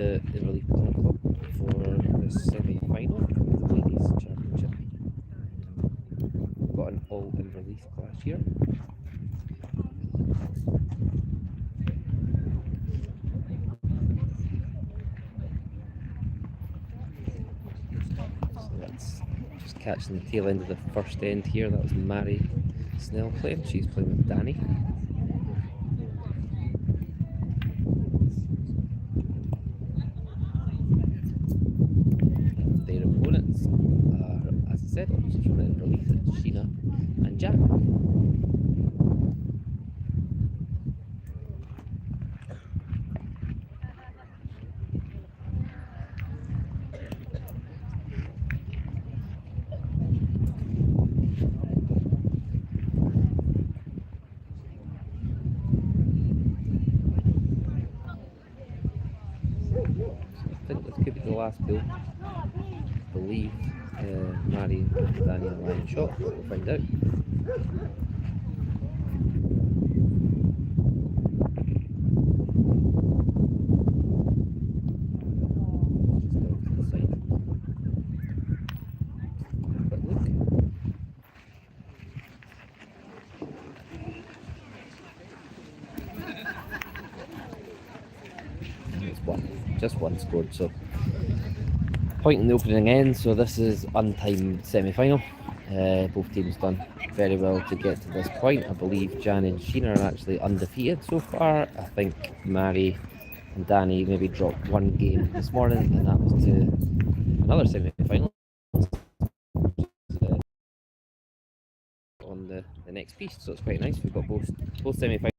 the Relief Petanque Club for the semi-final of the Ladies Championship. We've got an all-in relief class here. So that's just catching the tail end of the first end here. That was Mary Snell playing. She's playing with Dani. Their opponents are, as I said, just from the relief, Shena and Jack. I think this could be the last build. I believe Mary and Dani are line shot, but we'll find out. Just one scored, so point in the opening end. So this is untimed semi-final. Both teams done very well to get to this point. I believe Jan and Shena are actually undefeated so far. I think Mary and Dani maybe dropped one game this morning, and that was to another semi-final on the next piece. So it's quite nice. We've got both semi-finals.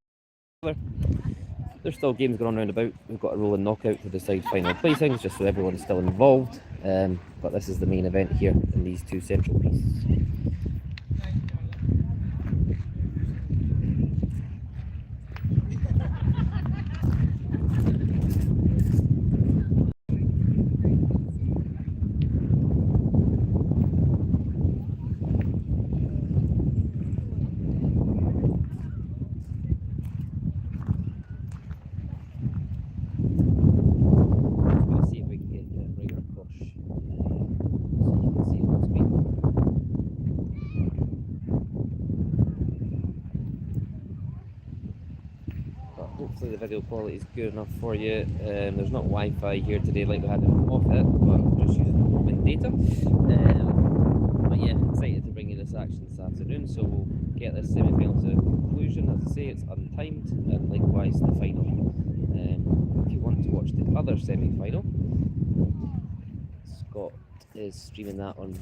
There's still games going on round about. We've got a rolling knockout to decide final placings, just so everyone's still involved. But this is the main event here in these two central pieces. Hopefully the video quality is good enough for you. There's not Wi-Fi here today like we had in Offit, but I'm just using roaming data. But yeah, excited to bring you this action this afternoon. So we'll get this semi-final to a conclusion. As I say, it's untimed, and likewise the final. If you want to watch the other semi-final, Scott is streaming that on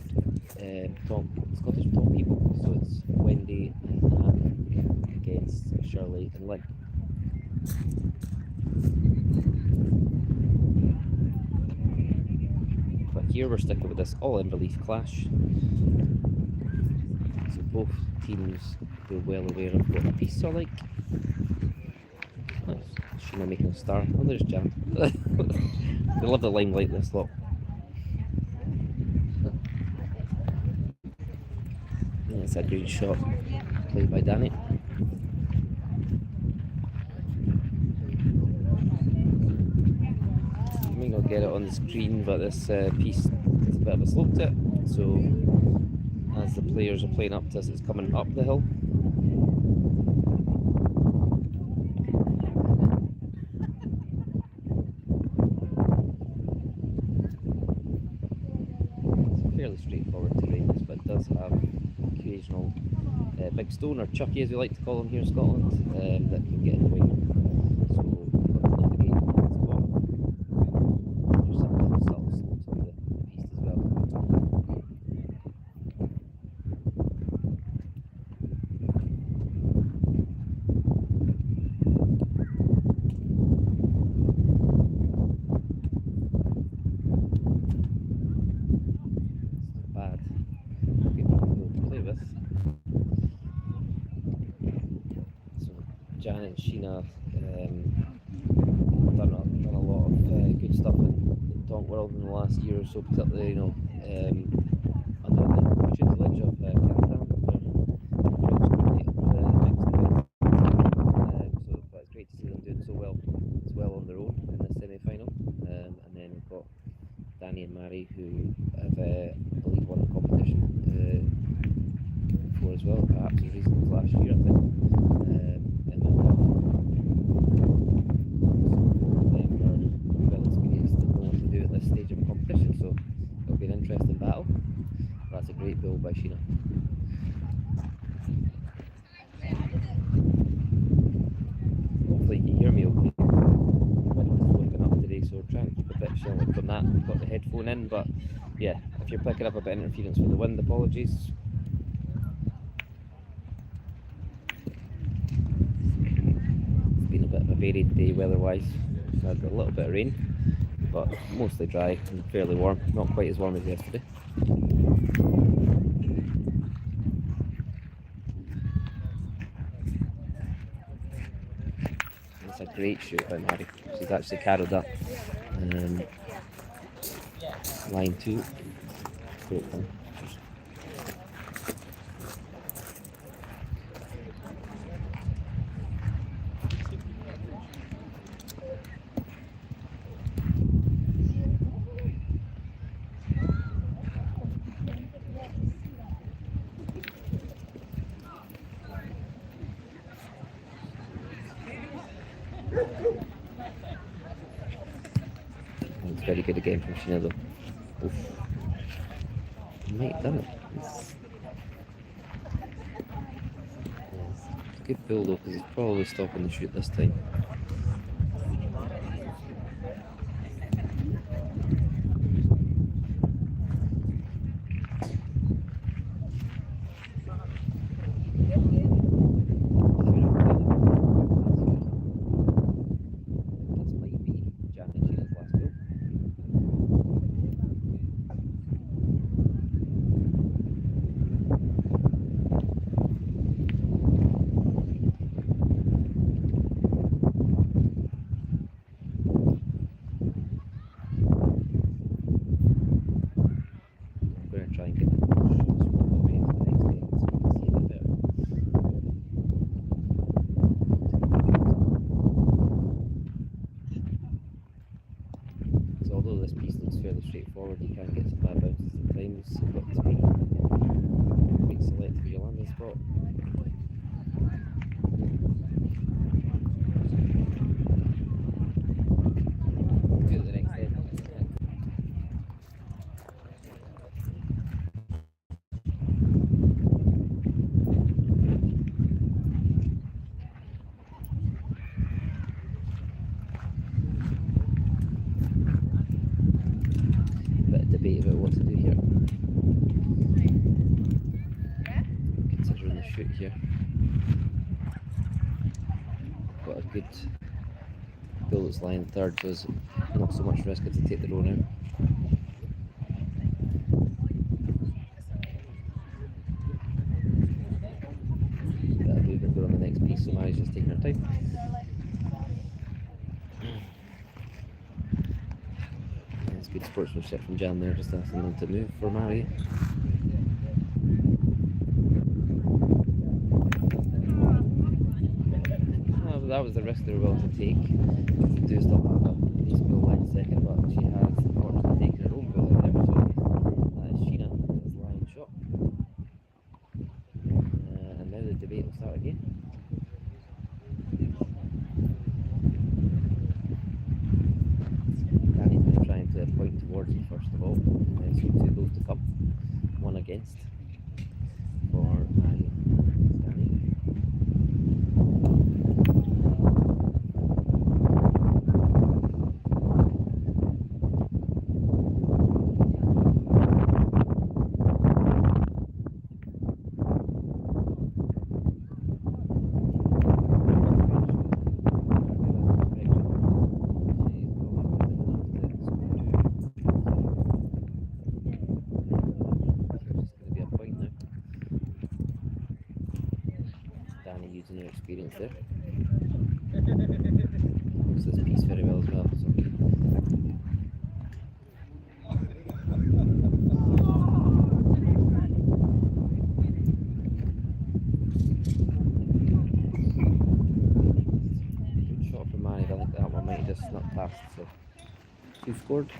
Scottish Top People. So it's Wendy and Anne against Shirley and Lynn. But here we're sticking with this all-in relief clash. So both teams are well aware of what the pieces are like. Nice. Shena making a star. Oh, there's Jan. They love the limelight, this lot. Yeah, it's a great shot played by Dani. Not get it on the screen, but this piece is a bit of a slope to it, so as the players are playing up to us, it's coming up the hill. It's fairly straightforward terrain, but it does have occasional big stone, or chucky as we like to call them here in Scotland, that can get in the way. Jan and Shena done a lot of good stuff in Tonk World in the last year or so, particularly under the tutelage of Captain. So it's great to see them doing so well as well on their own in the semi-final. Dani and Mary, who have, I believe, won the competition before as well. Perhaps the reason was last year, I think. And then them are well experienced and know what to do at this stage of a competition, so it'll be an interesting battle. That's a great build by Shena. Hopefully you can hear me okay. The wind is whipping up today, so we're trying to keep a bit sheltered from that. We've got the headphone in, but yeah, if you're picking up a bit of interference from the wind, apologies. It's been a bit of a varied day weather-wise. We've had a little bit of rain, but mostly dry and fairly warm. Not quite as warm as yesterday. That's a great shoot by Mary. She's actually carried that. Line 2. Great one. It's very good again from Shena though. Oof. Might have done it. It's a good build though, because he's probably stopping the shoot this time. Although this piece looks fairly straightforward, you can get some bad bounces at times. You've got to be quite selective with your landing spot. Do it the next time. Bit of debate about what to do here. Considering the shoot here. Got a good build that's lying third, so there's not so much risk to take the drone out. Bit of movement going on the next piece, so Mary's just taking her time. That's good sportsmanship from Jan there, just asking them to move for Mary. That was the risk they were willing to take. They do still have a nice build line second, but she has unfortunately taken her own build out there, so that is Shena, his line shot. And now the debate will start again. Dani's going to try and play a point towards him first of all, so two goals to come, one against for Dani. Using your experience there. Knows this piece very well as well. So. Good shot from Mary, but I think that one might have just snuck past. So 2 scored.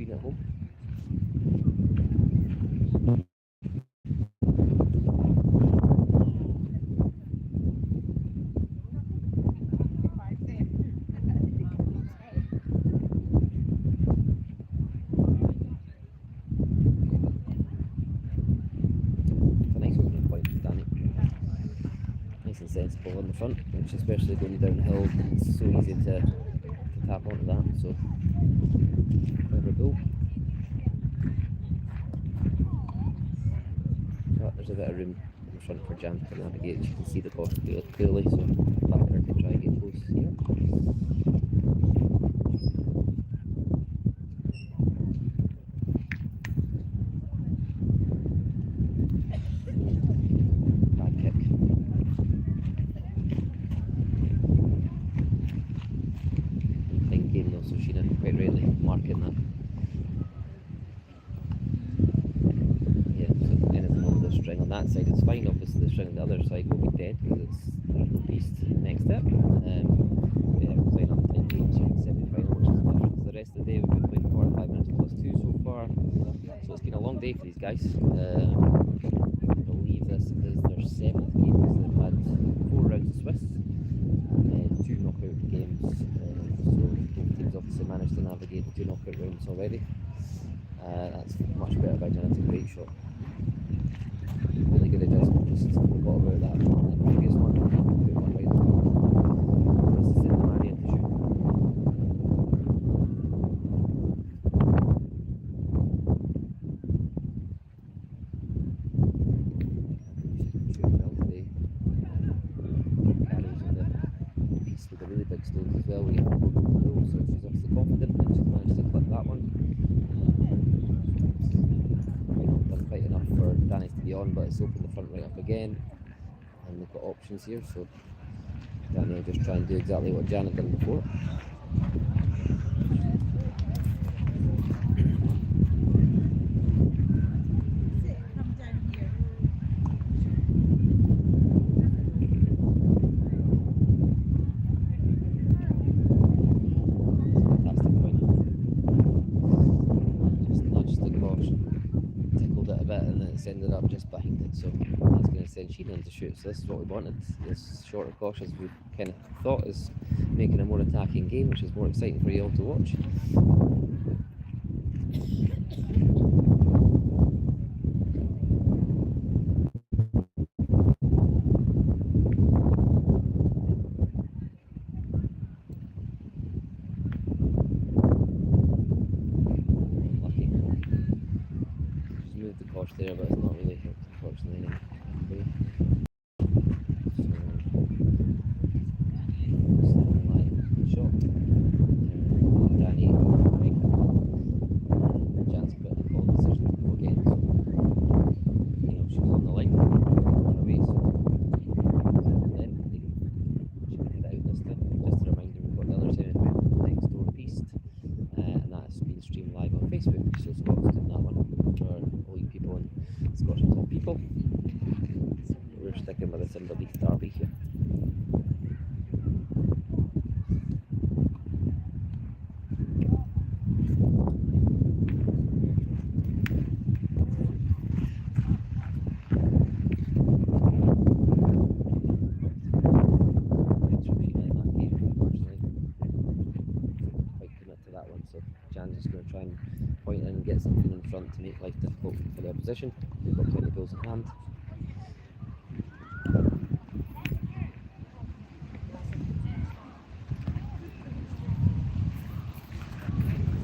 Shena at home. It's a nice opening point for Dani. Nice and sensible on the front, which especially going downhill, it's so easy to tap onto that. So clever goal. But there's a bit of room in front for Jan to navigate. You can see the course clearly, so backer can try and get close here. Bad kick. Playing game though, so Shena quite rightly marking that. Yeah, so anything on the string on that side is fine. Obviously the string on the other side will be dead because there's no beast next step. Yeah, we're playing up 10 games here in the semi-final, which is different to the rest of the day. We've been playing 45 minutes plus 2 so far, so it's been a long day for these guys. I believe this is their 7th game because they've had 4 rounds of Swiss and 2 knockout games, so both teams obviously managed to navigate the 2 knockout rounds already. That's much better by Jan. It's a great shot. Really good adjustment, just forgot about that in the previous one. Put one right there. This is in the area to shoot. She's shooting well today. Carries in the piece with the really big stones as well. We have goals, so she's obviously confident and she's managed to clip that one. Done quite enough for Dani to be on, but it's opened the front right up again, and they've got options here, so Dani will just try and do exactly what Jan had done before. Fantastic point. Just nudged the cross, tickled it a bit, and then it's ended up just behind it, so that's going to send Shena in to shoot. So this is what we wanted. This shorter course, as we kind of thought, is making a more attacking game, which is more exciting for you all to watch. Lucky. She's moved the course there, but it's not really helped, unfortunately. Shot. Dani, right. Jan's got the call decision again, so you know she was on the line, on her way, so then she can head out this time. Just a reminder, we've got the other semi-final next door beast, and that's been streamed live on Facebook, so Scott's doing that one for all you people in Scottish top people. So we're sticking with the Timberleaf derby here. So Jan's just going to try and point in and get something in front to make life difficult for the opposition. They've got 20 goals in hand.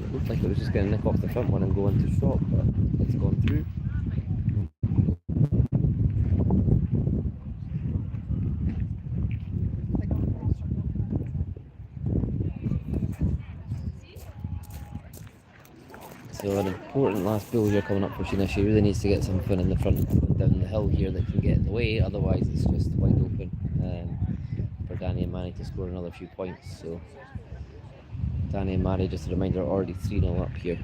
It looked like it was just going to nick off the front one and go into shot, but it's gone through. So an important last build here coming up for Shena. She really needs to get something in the front and down the hill here that can get in the way, otherwise it's just wide open for Dani and Manny to score another few points. So Dani and Manny, just a reminder, are already 3-0 up here.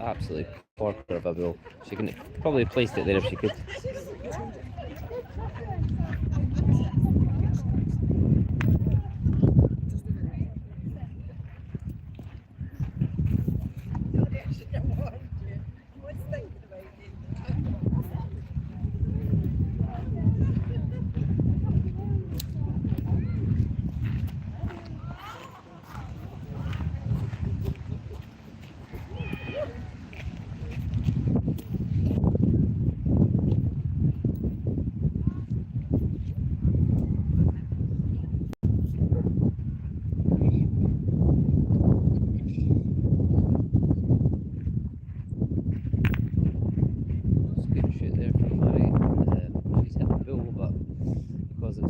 absolutely corker of a ball. She can probably have placed it there if she could.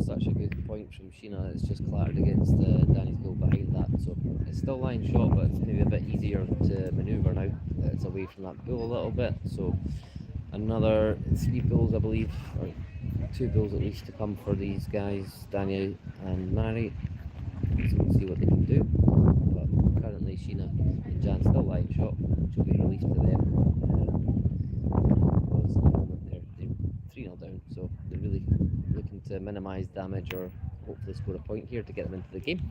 Such a good point from Shena, it's just clattered against Dani's goal behind that, so it's still line shot, but it's maybe a bit easier to manoeuvre now. It's away from that bull a little bit, so another 3 bulls, I believe, or 2 bulls at least to come for these guys, Dani and Mary, so we'll see what they can do. But currently Shena and Jan still line shot, which will be a relief to them, because at the moment they're 3-0 down, so they're really looking to minimise damage or hopefully score a point here to get them into the game.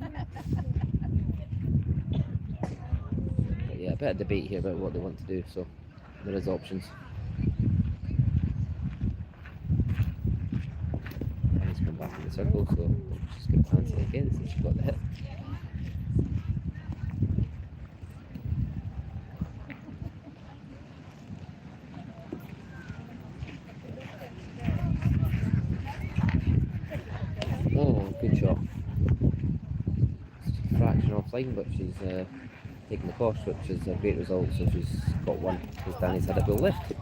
But yeah, a bit of debate here about what they want to do, so there is options. Danny's come back in the circle, so she's going to chance it again since she got the hit. Oh, good shot. It's a fraction offline, but she's taking the cost, which is a great result, so she's got one because Danny's had a goal left. It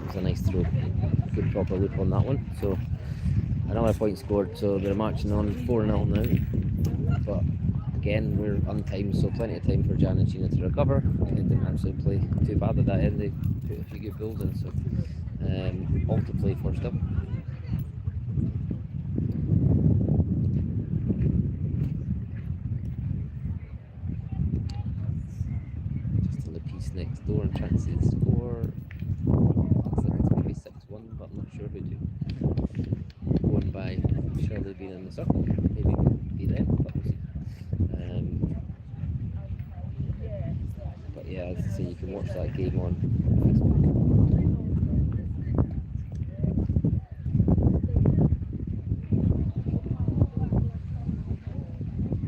was a nice throw, good proper loop on that one. So another point scored, so they're marching on 4-0 now. But again, we're untimed, so plenty of time for Jan and Shena to recover. They didn't actually play too bad at that end, they put a few good goals in, so all to play for still. Next door and trying to see the score. Looks like it's maybe 6-1, but I'm not sure who to. Going by Shirley being in the circle, maybe be them, but we'll see. But yeah, as I say, you can watch that game on Facebook.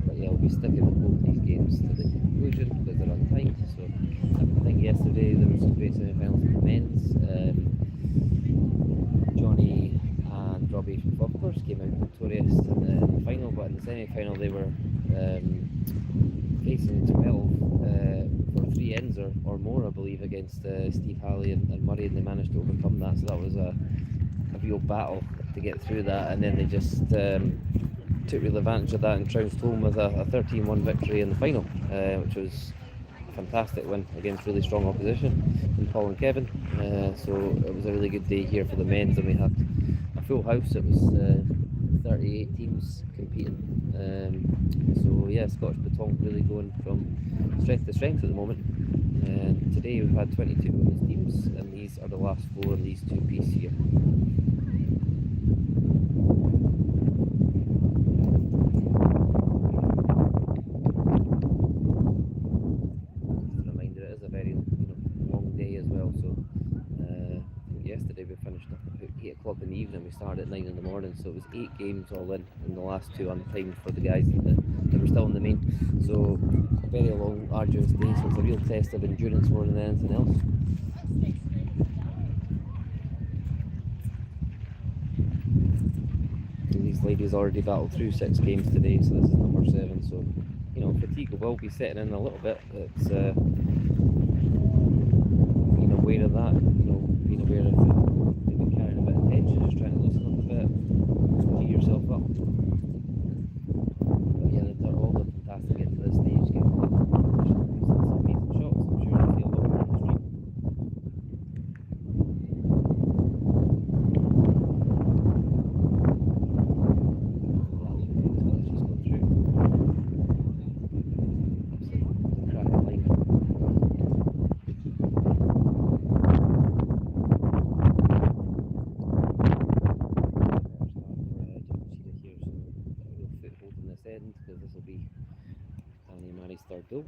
But yeah, we'll be sticking with both these games to the conclusion because they're untimed. So I think yesterday there were some great semi-finals in the men's. Johnny and Robbie from Fockers came out victorious in the final, but in the semi-final they were facing 12 for 3 ends or more, I believe, against Steve Halley and Murray, and they managed to overcome that. So that was a real battle to get through that, and then they just took real advantage of that and trounced home with a 13-1 victory in the final, which was a fantastic win against really strong opposition in Paul and Kevin. So it was a really good day here for the men's, and we had a full house. It was 38 teams competing. So yeah, Scottish Petanque really going from strength to strength at the moment. And today we've had 22 women's teams, and these are the last 4 in these 2 pieces here. In the evening, we started at 9 in the morning, so it was 8 games all in, and the last 2 untimed for the guys that were still in the main. So a very long, arduous day, so it's a real test of endurance more than anything else. And these ladies already battled through 6 games today, so this is number 7, so you know, fatigue will be setting in a little bit. It's being aware of that, you know, being aware of carrying a bit of tension, just trying to loosen up a bit, keep yourself up. But yeah, they're all done fantastic into this stage, getting some amazing shots. I'm sure you'll feel a lot more on the street. Let's just go through. Absolutely cracking line. Nice third goal.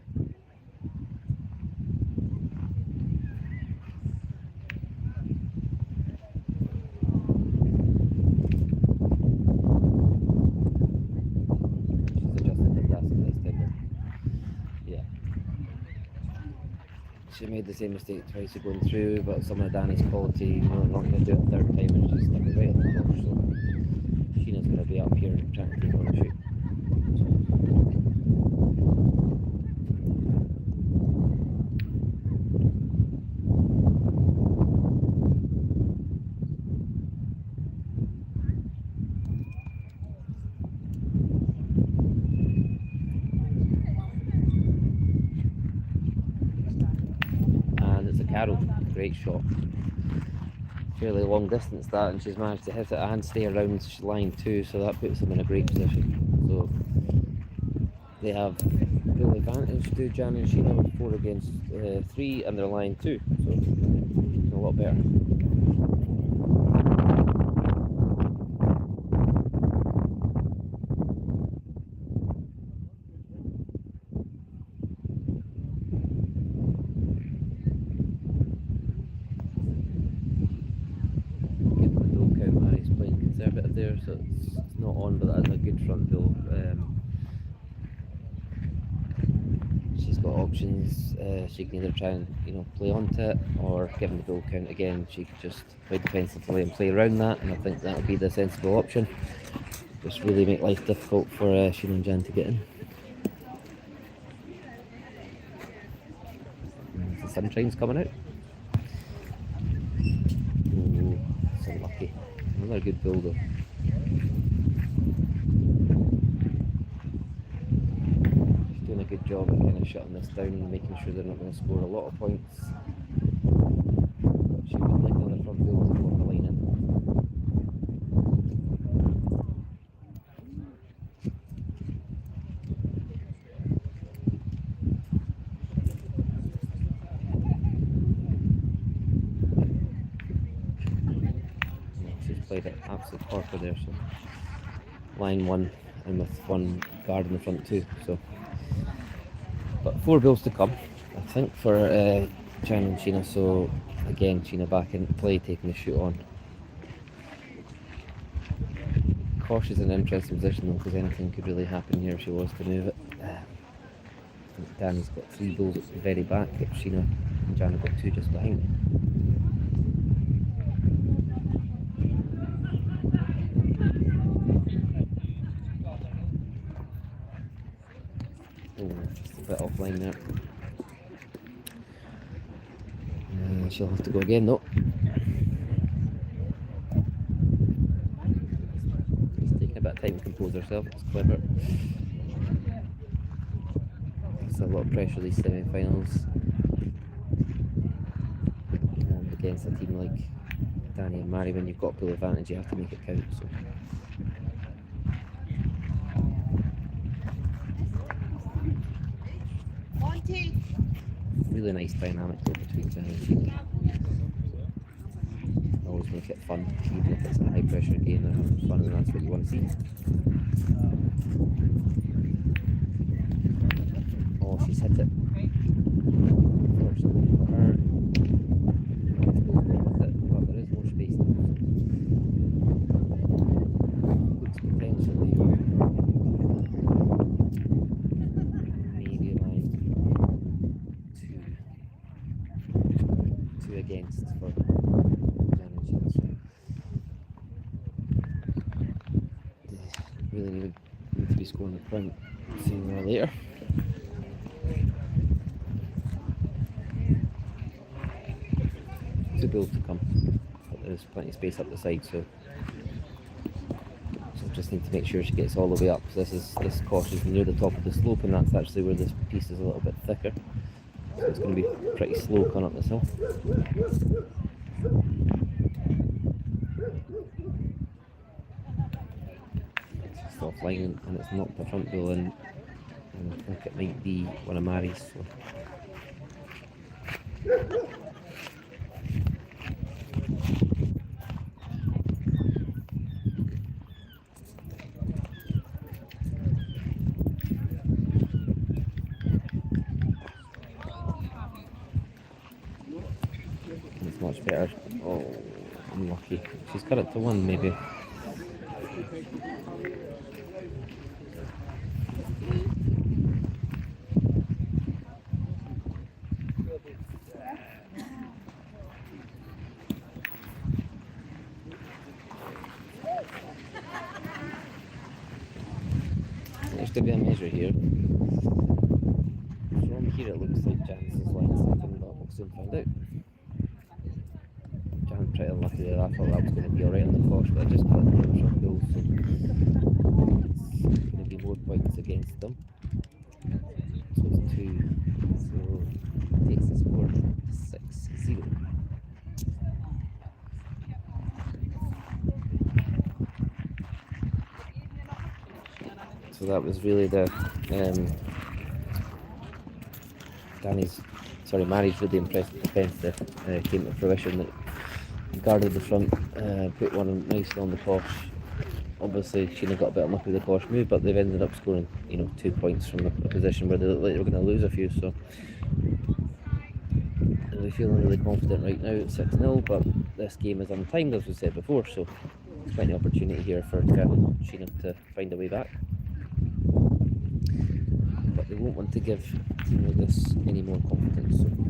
She made the same mistake twice of going through, but some of Dani's quality, not going to do it third time, and she stuck it right on the course. So Shena's going to be up here trying to take on the shoot. Carroll, great shot. Fairly long distance that, and she's managed to hit it and stay around line 2, so that puts them in a great position. So they have full advantage to Jan and Shena with 4 against 3, and they're line 2, so a lot better. There, so it's not on, but that's a good front bill. She's got options. She can either try and play onto it, or given the bill count again, she could just play defensively and play around that. And I think that would be the sensible option. Just really make life difficult for Shena and Jan to get in. And the sunshine's coming out. Oh, it's unlucky. Another good bill though. Doing a good job of kind of shutting this down and making sure they're not going to score a lot of points. She would like another front goal to block the line in. She's played it absolute corker there, so line 1 and with 1 guard in the front 2. So, but 4 goals to come, I think, for Jan and Shena. So again, Shena back in play, taking the shoot on. Kosh is in an interesting position though, because anything could really happen here if she was to move it. I think Dani's got 3 goals at the very back, but Shena and Jan have got 2 just behind. Just a bit offline there. She'll have to go again though. Just taking a bit of time to compose herself, it's clever. It's a lot of pressure these semi-finals. And against a team like Dani and Mari, when you've got full advantage, you have to make it count. So. Really nice dynamic between Jan and Shena. Always make it fun, even if it's a high pressure game, they're having fun, and that's what you want to see. Oh, she's hit it. Unfortunately for her. But there is more space now. Looks potentially maybe like 2 against for Jan and Shena. So they really need to be scoring the point sooner or later. It's a goal to come, but there's plenty of space up the side, so just need to make sure she gets all the way up. So this course is near the top of the slope, and that's actually where this piece is a little bit thicker. So it's going to be pretty slow coming up this hill. It's just offline, and it's knocked the front goal in, and I think it might be one of Mari's. So. That's much better. Oh, unlucky. She's got it to 1 maybe. There's to be a measure here. From here it looks like Janice is line second, but we'll soon find out. Jan's pretty unlucky there. I thought that was going to be alright on the course, but I just got the short goal, so it's going to be more points against them. So it's 2, so takes the score 6-0. So that was really the Mary's really impressive defence that came to fruition. That guarded the front, put one nicely on the course. Obviously, Shena got a bit unlucky with the course move, but they've ended up scoring, 2 points from a position where they look like they were going to lose a few. So they're feeling really confident right now at 6-0. But this game is untimed, as we said before, so plenty of opportunity here for Shena to find a way back. But they won't want to give a team like this any more confidence. So something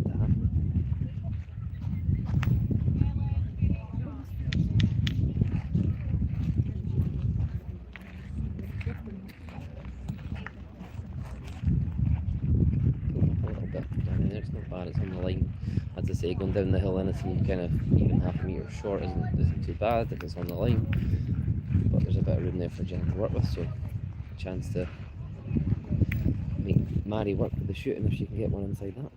to happen. A little bit. I mean, it's not bad. It's on the line. As I say, going down the hill, anything kind of even half a metre short isn't too bad if it's on the line. But there's a bit of room there for Jen to work with, so a chance to make Mary work with the shooting if she can get one inside that.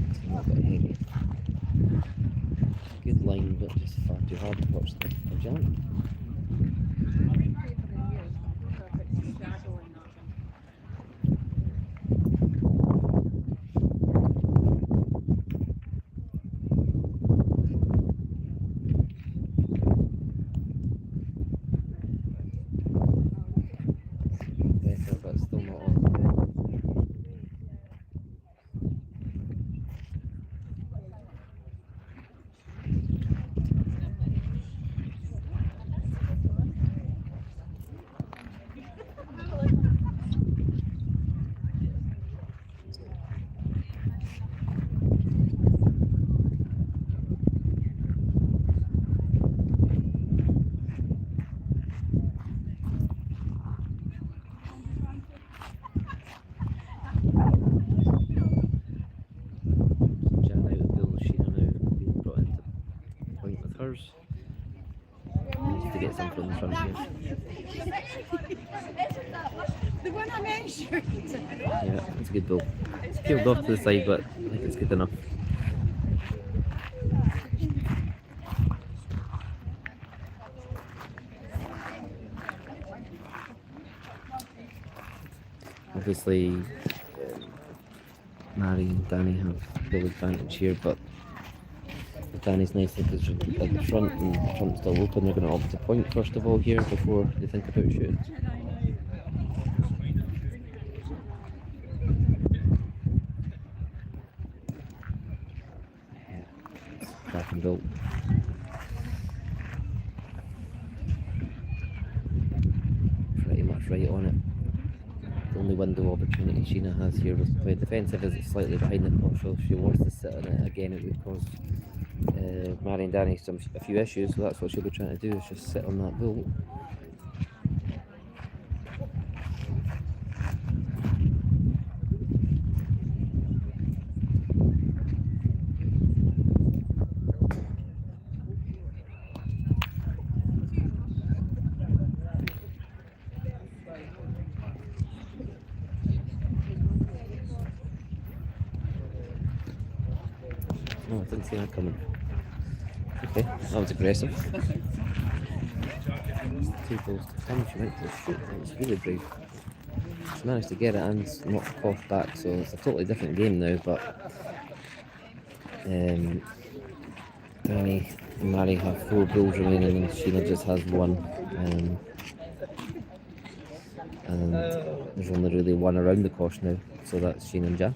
It's a little bit heavy. Good line, but just far too hard, unfortunately, for Jan. But still not on. Hers. Needs to get something in front here. The one I mentioned. Yeah, it's a good ball. It's peeled off to the side, but I think it's good enough. Obviously, Mary and Dani have the advantage here, but Dani's nicely positioned at the front, and the front's still open. They're going to opt to point first of all here before they think about shooting. Yeah, crack and built. Pretty much right on it. The only window opportunity Shena has here with play defensive is it's slightly behind the court, so if she wants to sit on it again, it would cause Mary and Dani a few issues, so that's what she'll be trying to do, is just sit on that bull. Oh, I didn't see that coming. Okay, that was aggressive. 2 goals to 10. She went to shoot. That was really brave. She managed to get it and knock the cloth back, so it's a totally different game now. But Dani Mary have 4 bills remaining and Shena just has 1. And there's only really 1 around the course now, so that's Shena and Jan.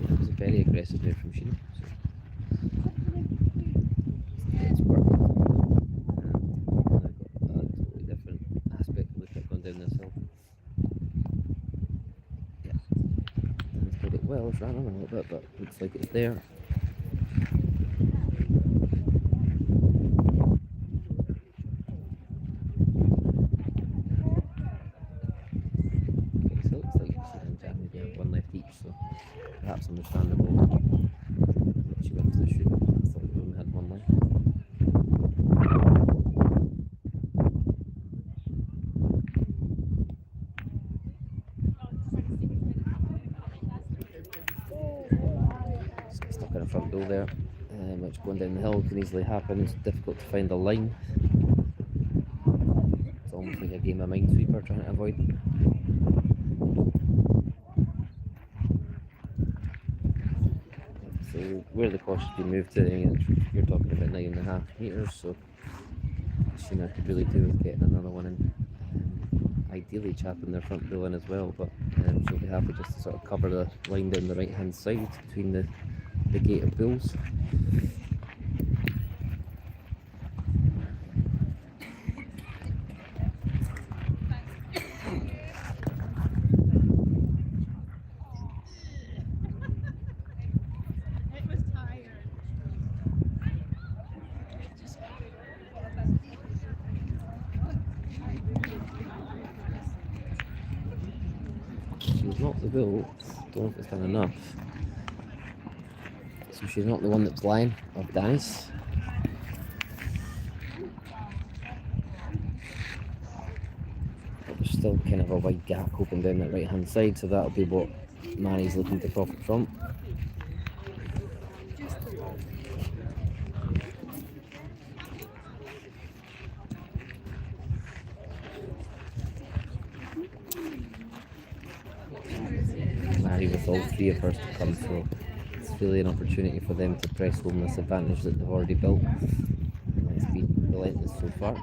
It was a very aggressive move from Shena. So it's worked. I've got a totally different aspect of the kick going down this hill. Yeah, and it's played it well. It's ran on a little bit, but looks like it's there. Okay, so it looks like Shena and Jan maybe have 1 left each, so perhaps understandable. She went to the shoot. I thought we only had 1 left. Stuck in a front goal there, which going down the hill can easily happen. It's difficult to find a line. It's almost like a game of minesweeper trying to avoid them. So where the course has been moved to, I mean, you're talking about 9.5 metres, so Shena could really do with getting another one in. Ideally chapping their front bill in as well, but she'll be happy just to sort of cover the line down the right hand side between the gate of bills. It was tired. She's not the bill, don't know if it's done enough. So she's not the one that's lying of Dani's. But there's still kind of a wide gap open down that right hand side, so that'll be what Mary's looking to profit from. Mary with all 3 of hers to come, so it's really an opportunity for them to press home this advantage that they've already built. And it's been relentless so far.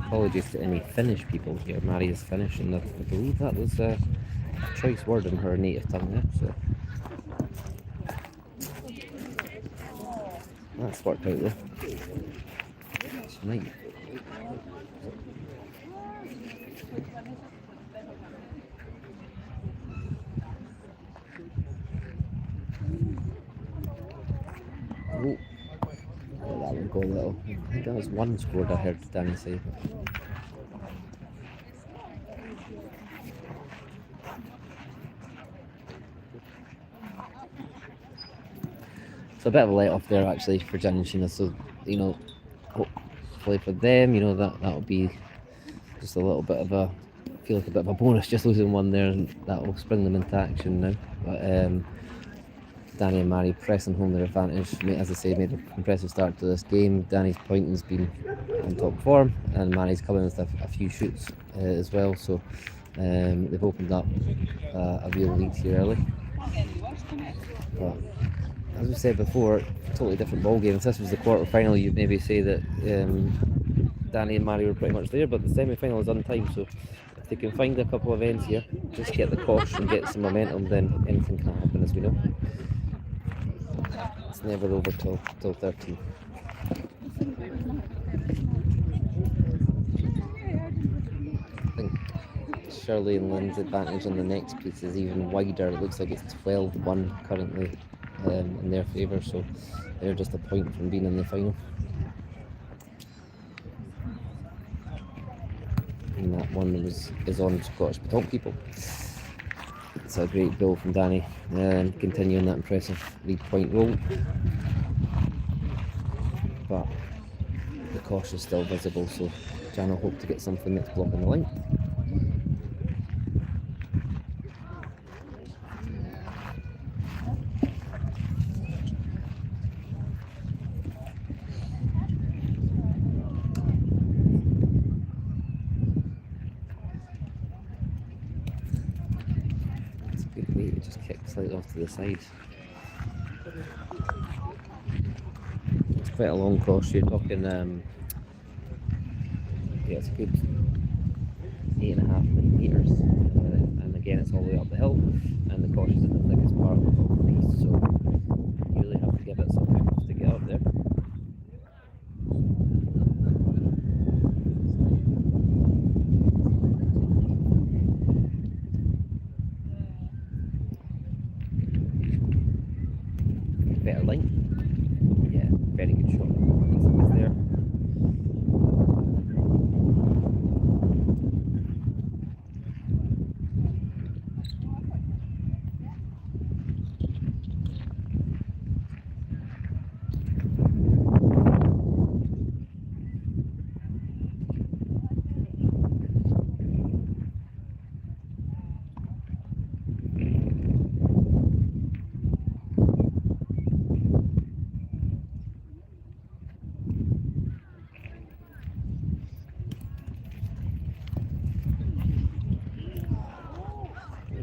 Apologies to any Finnish people here. Mary is Finnish, and I believe that was a choice word in her native tongue there, so that's worked out there. Tonight. Oh. Oh, that would go a little. I think that was 1 scored, I heard Dani say. So a bit of a let off there actually for Jan and Shena. So, you know, hopefully for them, you know, that'll be just a little bit of a, feel like a bit of a bonus just losing 1 there, and that'll spring them into action now. But Dani and Mary pressing home their advantage. As I say, made an impressive start to this game. Dani's pointing's been in top form, and Mary's coming with a few shoots as well. So they've opened up a real lead here early. But as we said before, totally different ball game. If this was the quarter final, you'd maybe say that Dani and Mary were pretty much there, but the semi-final is on time. So if they can find a couple of ends here, just get the course and get some momentum, then anything can happen, as we know. It's never over till 13. I think Shirley and Lynn's advantage on the next piece is even wider. It looks like it's 12-1 currently in their favour, so they're just a point from being in the final. And that one is on Scottish Petanque people. It's a great goal from Dani, continuing that impressive lead point roll. But caution is still visible, so Jan will hope to get something that's blocking the line. It's a good way to just kick slightly off to the side. It's quite a long course, you're talking, yeah, it's a good 8.5 metres, and again it's all the way up the hill, and the course is in the thickest part of the piece, so you really have to give it some oomph to get up there. Better line, yeah, very good shot. It's there.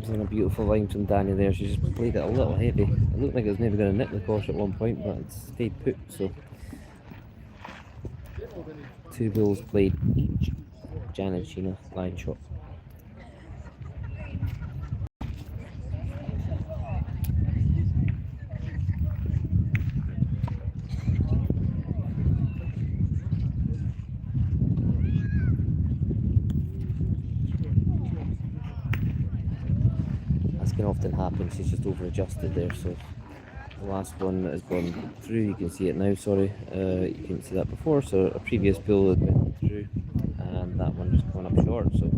On a beautiful line from Dani there. She just played it a little heavy. It looked like it was maybe going to nick the course at one point, but it stayed put. So 2 balls played each. Jan and Shena line shot. Can often happen, she's just over adjusted there, so the last one that has gone through, you can see it now, sorry, you couldn't see that before, so a previous pool had went through and that one just gone up short, so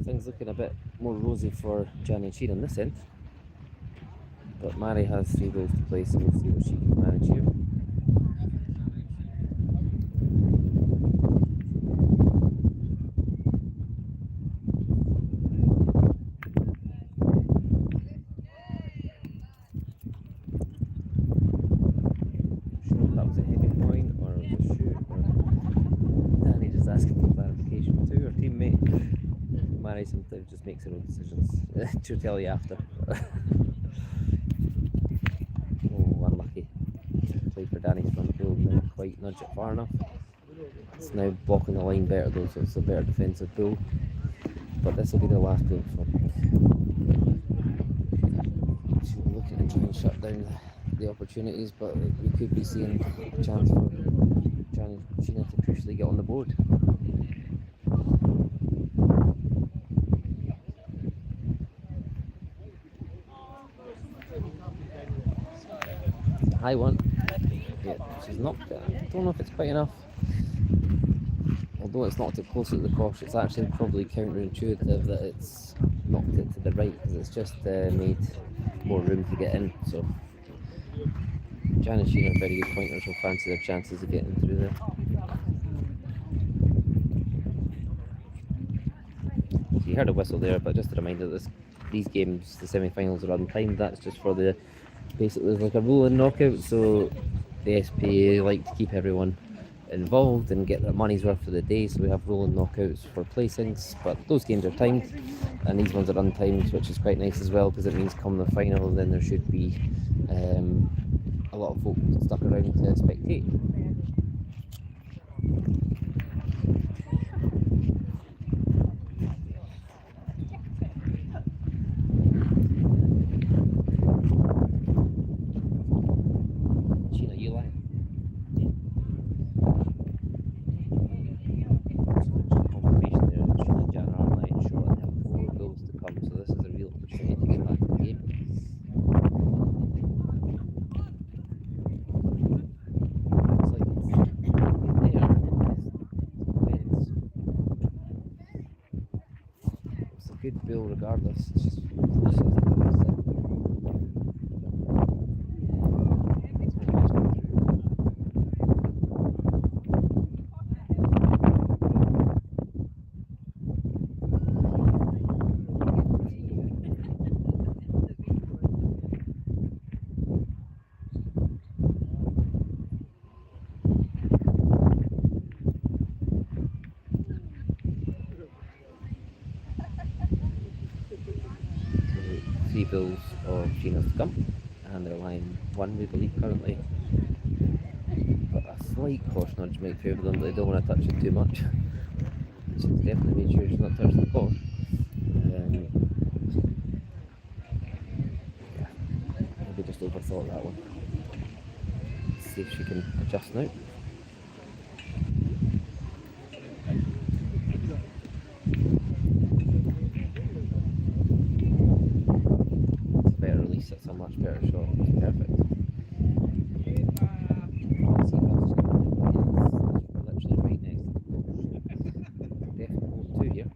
things looking a bit more rosy for Jan and Sheen on this end, but Mary has 3 balls to play, so we'll see what she can manage here. Sometimes just makes her own decisions. She'll tell you after. Oh, unlucky. Played for Dani's front pool, didn't quite nudge it far enough. It's now blocking the line better though, so it's a better defensive pool. But this will be the last pool for she'll be looking to try and shut down the opportunities, but we could be seeing a chance for Jan and Shena to crucially get on the board. High one. Yeah, she's knocked it. I don't know if it's quite enough. Although it's knocked it closer to the course, it's actually probably counterintuitive that it's knocked it to the right, because it's just made more room to get in. So Jan and Shena are very good pointers, will fancy their chances of getting through there. So you heard a whistle there, but just a reminder that these games, the semi-finals, are untimed. That's just for the basically there's like a rolling knockout, so the SPA like to keep everyone involved and get their money's worth for the day, so we have rolling knockouts for placings, but those games are timed and these ones are untimed, which is quite nice as well, because it means come the final then there should be a lot of folk stuck around to spectate. Good bill regardless. It's just bills of Shena's to come, and they're line 1, we believe, currently. But a slight course nudge might favour them, but they don't want to touch it too much. She's definitely made sure she's not touching the course. Yeah, maybe just overthought that one. Let's see if she can adjust now. It's a better release, it's a much better shot. It's perfect. Literally right next to the course. Definitely hold 2 here.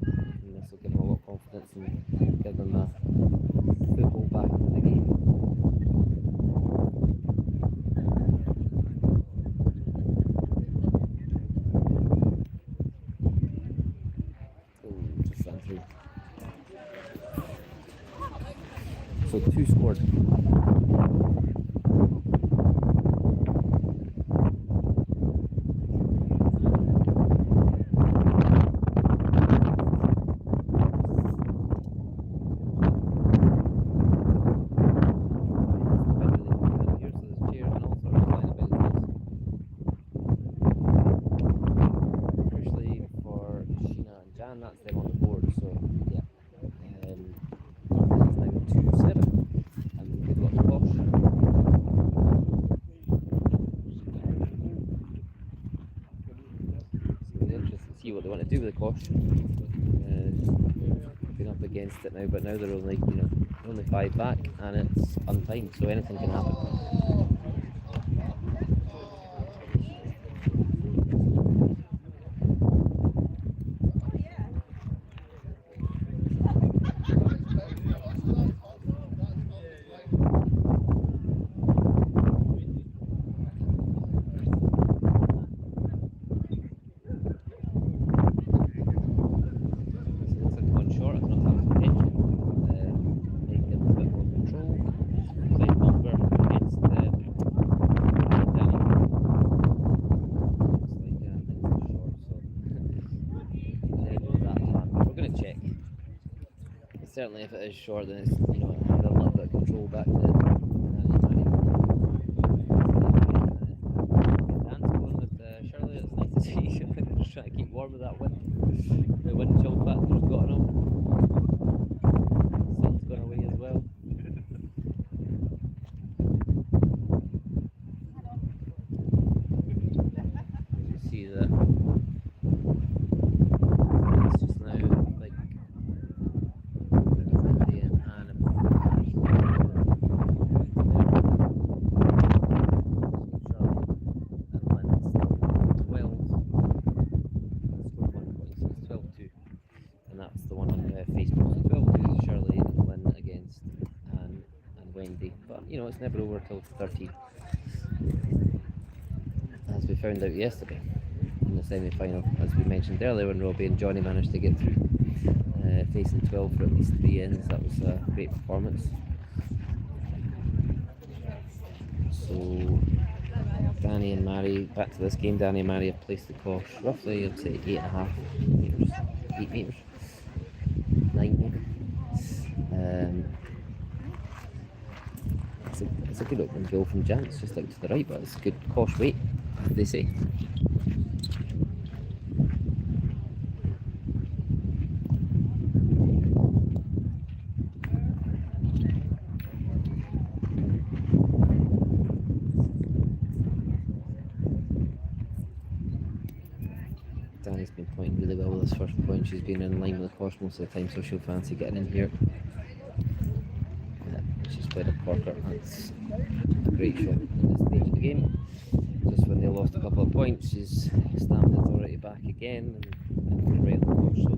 And this will give them a lot of confidence and give them the football back into the game. Oh, just ran through. So 2 scored. And that's them on the board, so yeah. It's now 2-7, and good luck to Bosch. So it'll be interesting to see what they want to do with the course. Been up against it now, but now they're only, only 5 back, and it's untimed, so anything can happen. Certainly, if it is short, then it's a little bit of control back to Dani. Dan's going with Shirley. It's nice to see. Just trying to keep warm with that wind. The wind chill factor's got on him. Sun's gone away as well. You see the. It's just now like. But it's never over till 13, as we found out yesterday in the semi-final, as we mentioned earlier, when Robbie and Johnny managed to get through, facing 12 for at least 3 ends. That was a great performance. So Dani and Mary, back to this game. Dani and Mary have placed the course roughly, I'd say 8.5 metres, 8 metres, 9 maybe. It's a good opening goal from Jan. It's just out to the right, but it's a good course weight, as they say. Dani's been pointing really well with this first point. She's been in line with the course most of the time, so she'll fancy getting in here. She's played a corker. That's a great shot at this stage of the game. Just when they lost a couple of points, she's stamped the authority back again and right on the course. So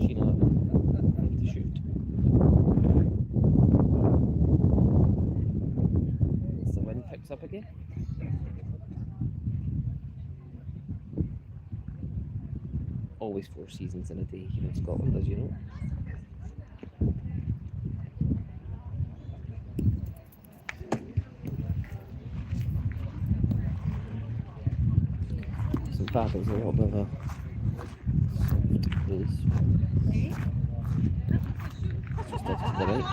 Shena time to shoot. As the wind picks up again. Always 4 seasons in a day here in Scotland, as you know. That was a little bit of a soft release. Just just off to the right.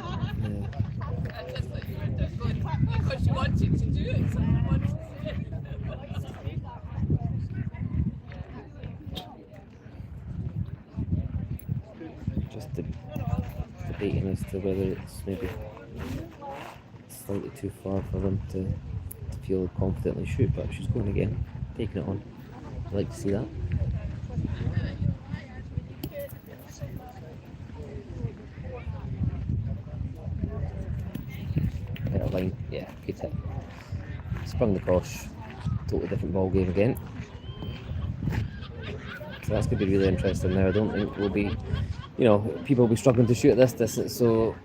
Because you wanted to do it, someone wanted to see it. Just debating as to whether it's maybe slightly too far for them to feel confidently shoot, but she's going again, taking it on. I'd like to see that. Better line, yeah, good hit. Sprung the cosh, totally different ball game again. So that's going to be really interesting now. I don't think we'll be, people will be struggling to shoot at this distance, so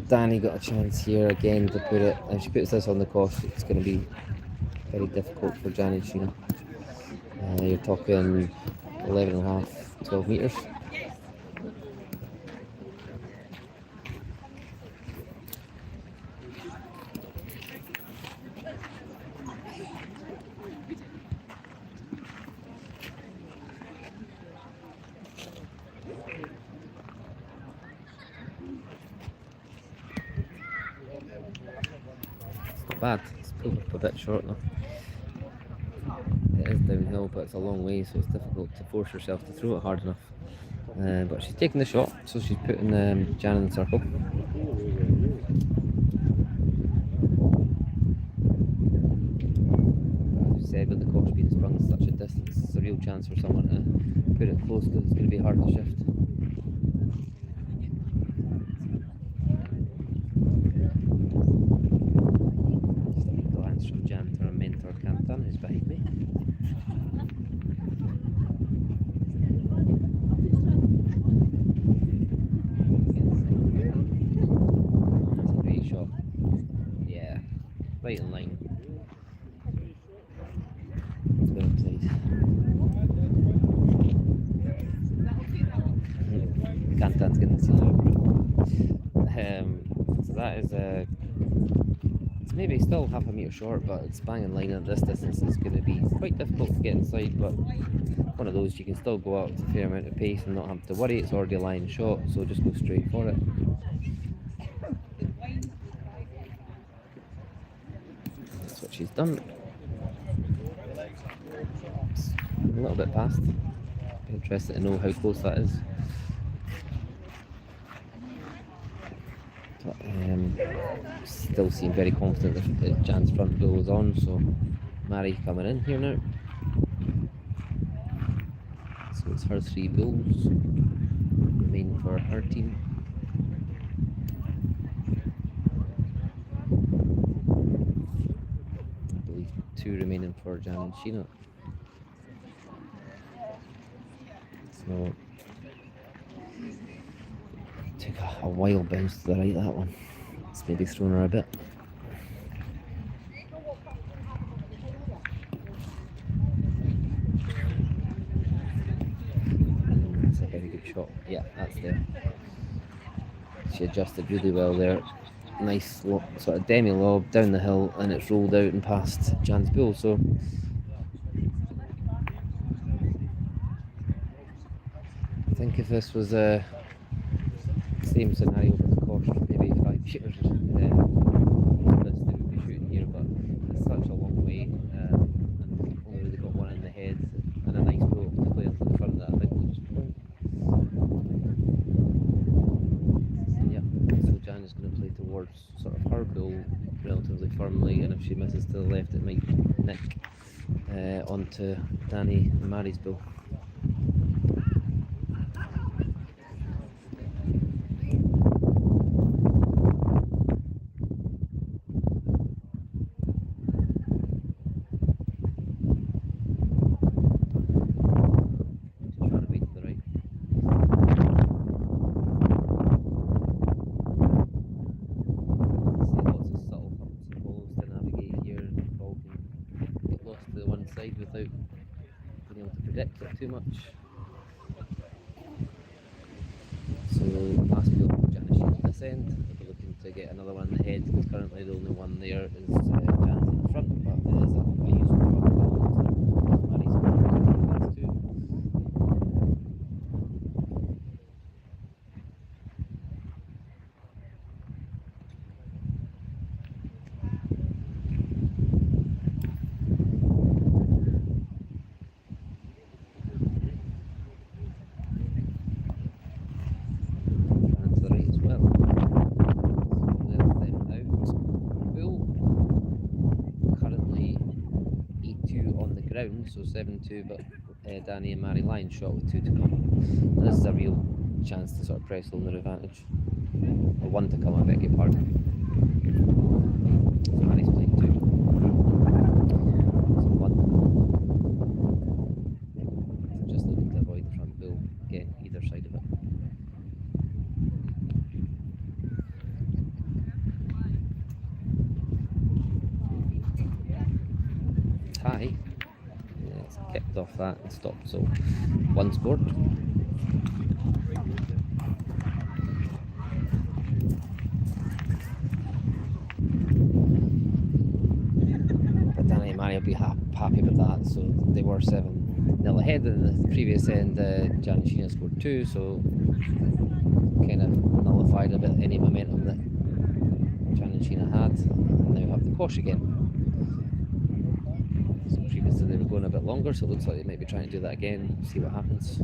Dani got a chance here again to put it. If she puts this on the cosh, it's going to be very difficult for Jan and Shena. You're talking 11.5, 12 metres. Bad. It's pulled up a bit short now. It is downhill, but it's a long way, so it's difficult to force herself to throw it hard enough. But she's taking the shot, so she's putting Jan in the circle. As you said, with the cosh being sprung at such a distance, it's a real chance for someone to put it close because it's going to be hard to shift. From Jan to our mentor Captain, who's behind me. That's a great shot. Yeah, right in line. Good upside. Captain's getting the seal. So that is a. It's maybe still half a metre short, but it's bang in line at this distance. It's going to be quite difficult to get inside, but one of those you can still go out with a fair amount of pace and not have to worry. It's already a line shot, so just go straight for it. That's what she's done. It's a little bit past. Be interested to know how close that is. But, still seem very confident that Jan's front bill is on, so Mary coming in here now. So it's her 3 bills remaining for her team. I believe 2 remaining for Jan and Shena. So took a wild bounce to the right, that one. It's maybe thrown her a bit. That's a very good shot. Yeah, that's there. She adjusted really well there. Nice sort of demi-lob down the hill, and it's rolled out and past Jan's bull. So I think if this was a same scenario with the cosh, maybe 5 metres, this they would be shooting here, but it's such a long way, and only really got one in the head and a nice blow to play into the front that I think will just point. Yeah, so Jan is going to play towards sort of her bull relatively firmly, and if she misses to the left it might nick onto Dani and Mary's bull. Without being able to predict it too much. So last wheel for Jan and Shena at this end. They'll be looking to get another one in the head because currently the only one there is Jan's in the front, but it is a useful front ball. Mary's going to take these two. ground, so 7-2, but Dani and Mary Lyons shot with 2 to come. And this is a real chance to sort of press on their advantage. Or 1 to come, I beg your pardon. So Mary's playing 2. So 1. So just looking to avoid the front bill again, either side of it. Tie. Yeah, it's kicked off that and stopped, so 1 scored. But Dani and Mary will be happy with that, so they were 7-0 ahead in the previous end. Jan and Shena scored 2, so kind of nullified a bit any momentum that Jan and Shena had. And now we have the quash again. So previously they were going a bit longer, so it looks like they might be trying to do that again, see what happens.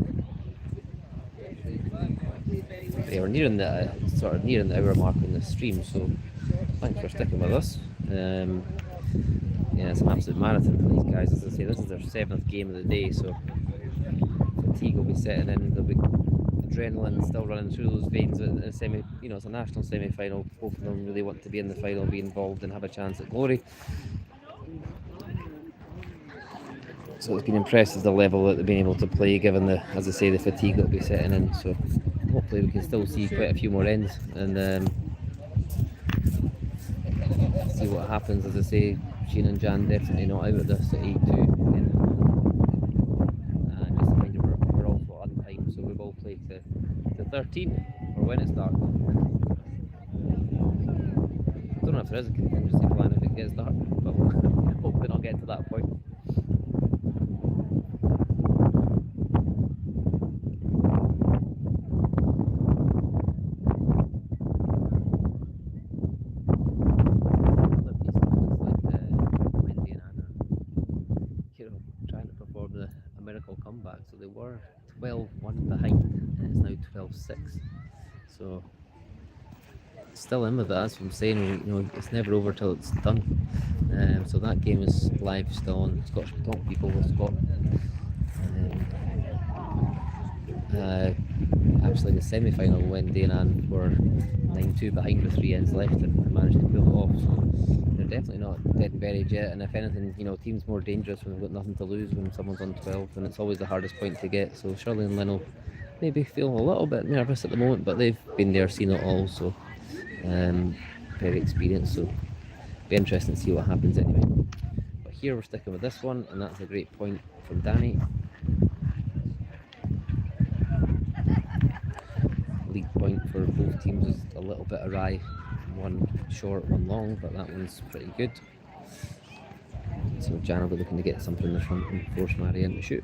They were nearing the hour mark on the stream, so thanks for sticking with us. Yeah, it's an absolute marathon for these guys. As I say, this is their 7th game of the day, so fatigue will be setting in. There'll be adrenaline still running through those veins. It's a national semi-final. Both of them really want to be in the final, be involved, and have a chance at glory. So it's been impressive the level that they've been able to play, given the fatigue that will be setting in. So hopefully we can still see quite a few more ends and see what happens. As I say, Shena and Jan definitely not out of this at 8-2. And just a reminder, we're also on time, so we will play to 13 or when it starts. I don't know if there is a contingency plan if it gets dark, but hopefully not get to that point. Comeback, so they were 12-1 behind and it's now 12-6, so still in with that. That's what I'm saying, it's never over till it's done. So that game is live still on Scottish Petanque People with Scotland. Actually the semi-final when Dani were 9-2 behind with 3 ends left and managed to pull it off, so they're definitely not dead and buried yet. And if anything, team's more dangerous when they've got nothing to lose. When someone's on 12, and it's always the hardest point to get. So Shirley and Lynn will maybe feel a little bit nervous at the moment, but they've been there, seen it all, so very experienced, so be interesting to see what happens anyway. But here we're sticking with this one, and that's a great point from Dani. League point for both teams is a little bit awry, 1 short, 1 long, but that one's pretty good. So Jan will be looking to get something in the front and force Mary in to shoot.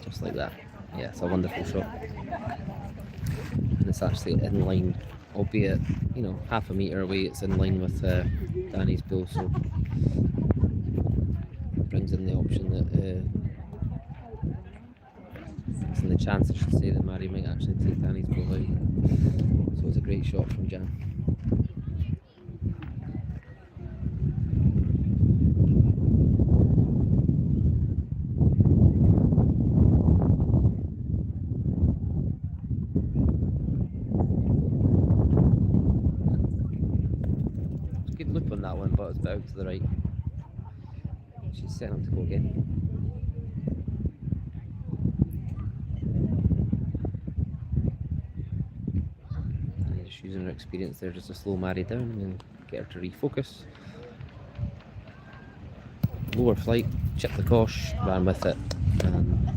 Just like that. Yeah, it's a wonderful shot. And it's actually in line, albeit, half a metre away, it's in line with Dani's bill, so brings in the option that it's in the chance, I should say, that Mary might actually take Dani's ball out. So it's a great shot from Jan. Good loop on that one, but it's a bit out to the right. She's setting up to go again. And just using her experience there just to slow Mary down and get her to refocus. Lower flight, chipped the cosh, ran with it, and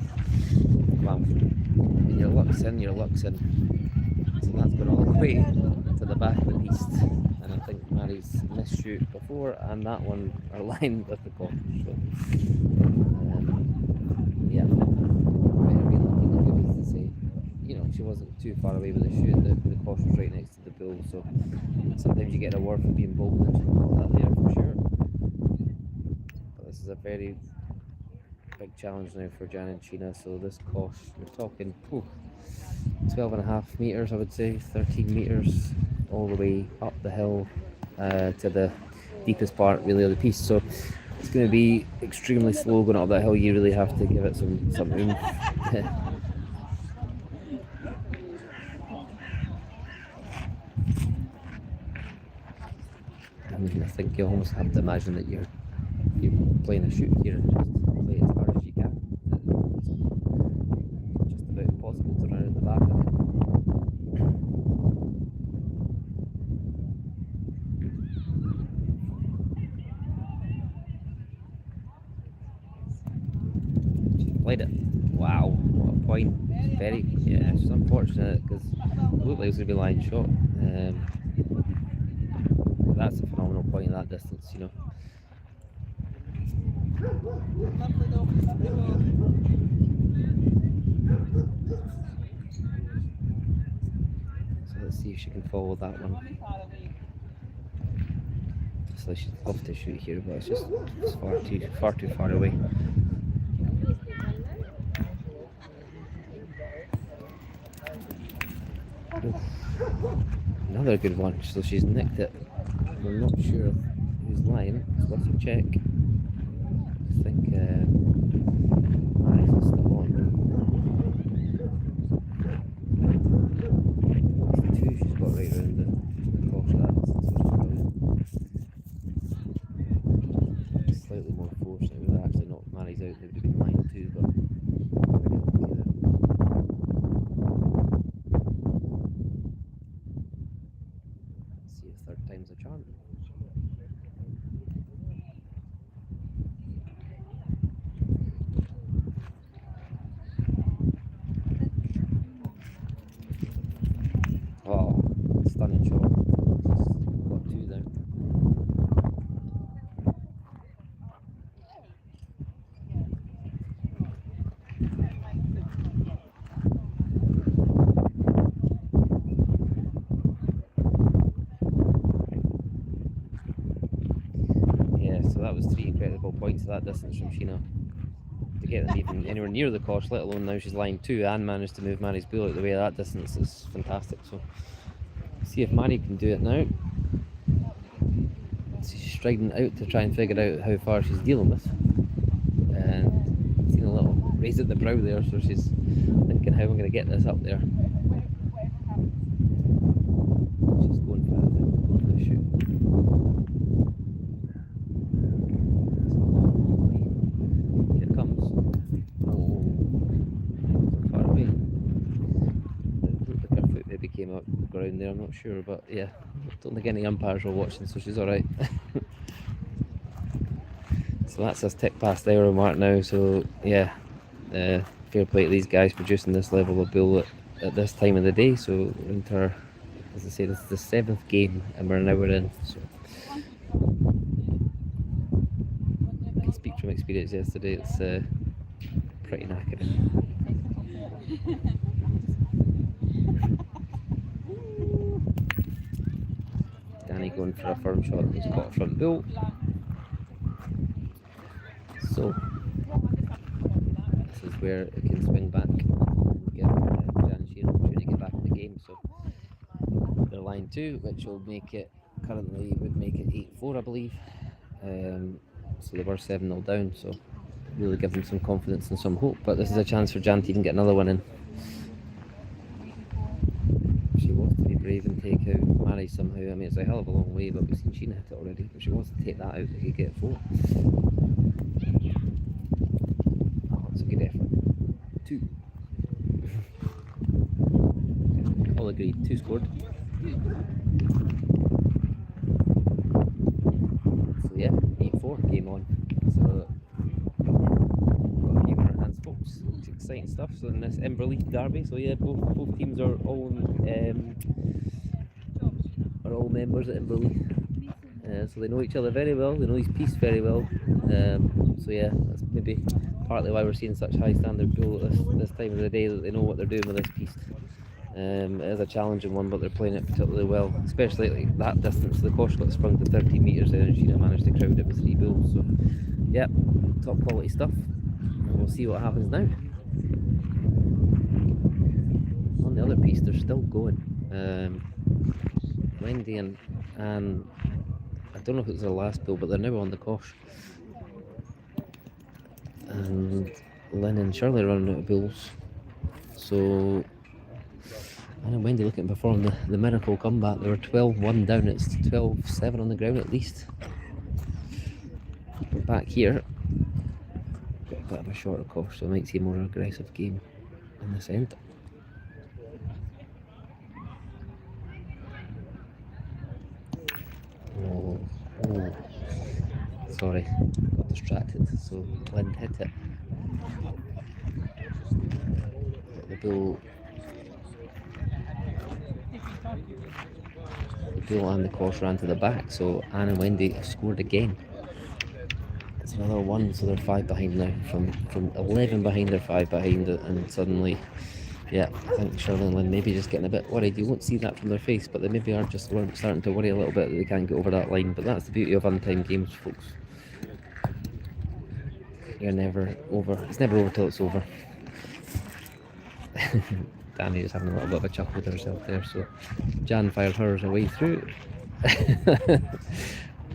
well, when your luck's in, your luck's in. So that's gone all the way to the back of the beast. And I think Mary's missed shoot before, and that one are lined with the cosh. So, yeah, better be lucky than good, as to say. She wasn't too far away with the shoot. The cosh was right next to the bill, so sometimes you get a award for being bold, and she's got that there for sure. But this is a very big challenge now for Jan and Shena. So this cosh, we're talking 12.5 metres, I would say, 13 metres all the way up the hill to the deepest part really of the piste. So it's going to be extremely slow going up that hill. You really have to give it some oomph. I mean, I think you almost have to imagine that you're playing a shoot here and just play as hard as you can. It's just about impossible to run out the back of it. She's played it. Wow, what a point. It's just unfortunate because it looked like it was going to be a line shot. That's a phenomenal point at that distance, you know. So let's see if she can follow that one. So she'd love to shoot here, but it's just far too far away. Oof. Another good one. So she's nicked it. I'm not sure who's lying. It's worth a check. I think Mary's is still on. It's the two she's got right around the course of that distance, which is brilliant. Slightly more force. It would have actually knocked Mary's out. They would have been line two, but let's see if third time's a charm. Oh, stunning shot. Got two there. Yeah, so that was 3 incredible points at that distance from Shena. To get them even anywhere near the course, let alone now she's line 2 and managed to move Mary's bull out the way of that distance is fantastic. So see if Mary can do it now. She's striding out to try and figure out how far she's dealing with. And seen a little raise at the brow there, so she's thinking how I'm going to get this up there. She's going for the shoot. Here it comes. Oh, far away. It looked like her foot maybe came out the ground there, I'm not sure, but yeah, I don't think any umpires were watching, so she's alright. So that's us tick past the hour mark now, so yeah, fair play to these guys producing this level of bull at this time of the day. So we're into our, as I say, this is the 7th game and we're an hour in, so I can speak from experience yesterday, it's pretty knackering. Dani going for a firm shot, who's got a front bull. So this is where it can swing back and give Jan and Shena an opportunity to get back in the game. So they're line 2, which will make it, currently would make it 8-4 I believe. So they were 7-0 down, so really give them some confidence and some hope. But this is a chance for Jan to even get another one in. She wants to be brave and take out Mary somehow. I mean, it's a hell of a long way, but we've seen Shena hit it already. But she wants to take that out, they could get 4. Oh, it's a good effort. 2. All agreed, 2 scored. So yeah, 8-4, game on. So got a game in our hands, folks. It's exciting stuff. So in this Inverleith derby, so yeah, both teams are all members at Inverleith. So they know each other very well, they know his piece very well. So yeah, that's maybe partly why we're seeing such high standard bull at this time of the day, that they know what they're doing with this piece. It is a challenging one, but they're playing it particularly well, especially like that distance. The course got sprung to 13 metres there and Shena managed to crowd it with 3 bulls. So yeah, top quality stuff, and we'll see what happens now. On the other piece, they're still going. Wendy and I don't know if it was their last bill, but they're now on the cosh. And Lynn and Shirley are running out of bills. So Anne and Wendy looking to perform the miracle comeback. They were 12-1 down, it's 12-7 on the ground at least. But back here, got a bit of a shorter course, so I might see a more aggressive game in this end. Oh, sorry, got distracted, so Lynn hit it. But the bull and the course ran to the back, so Anne and Wendy scored again. It's another one, so they're 5 behind now. From 11 behind, they're 5 behind, and suddenly, yeah, I think Shirley and Lynn maybe just getting a bit worried. You won't see that from their face, but they maybe are just starting to worry a little bit that they can't get over that line. But that's the beauty of untimed games, folks. You're never over. It's never over till it's over. Dani just having a little bit of a chuckle with herself there. So Jan fired hers away through. They're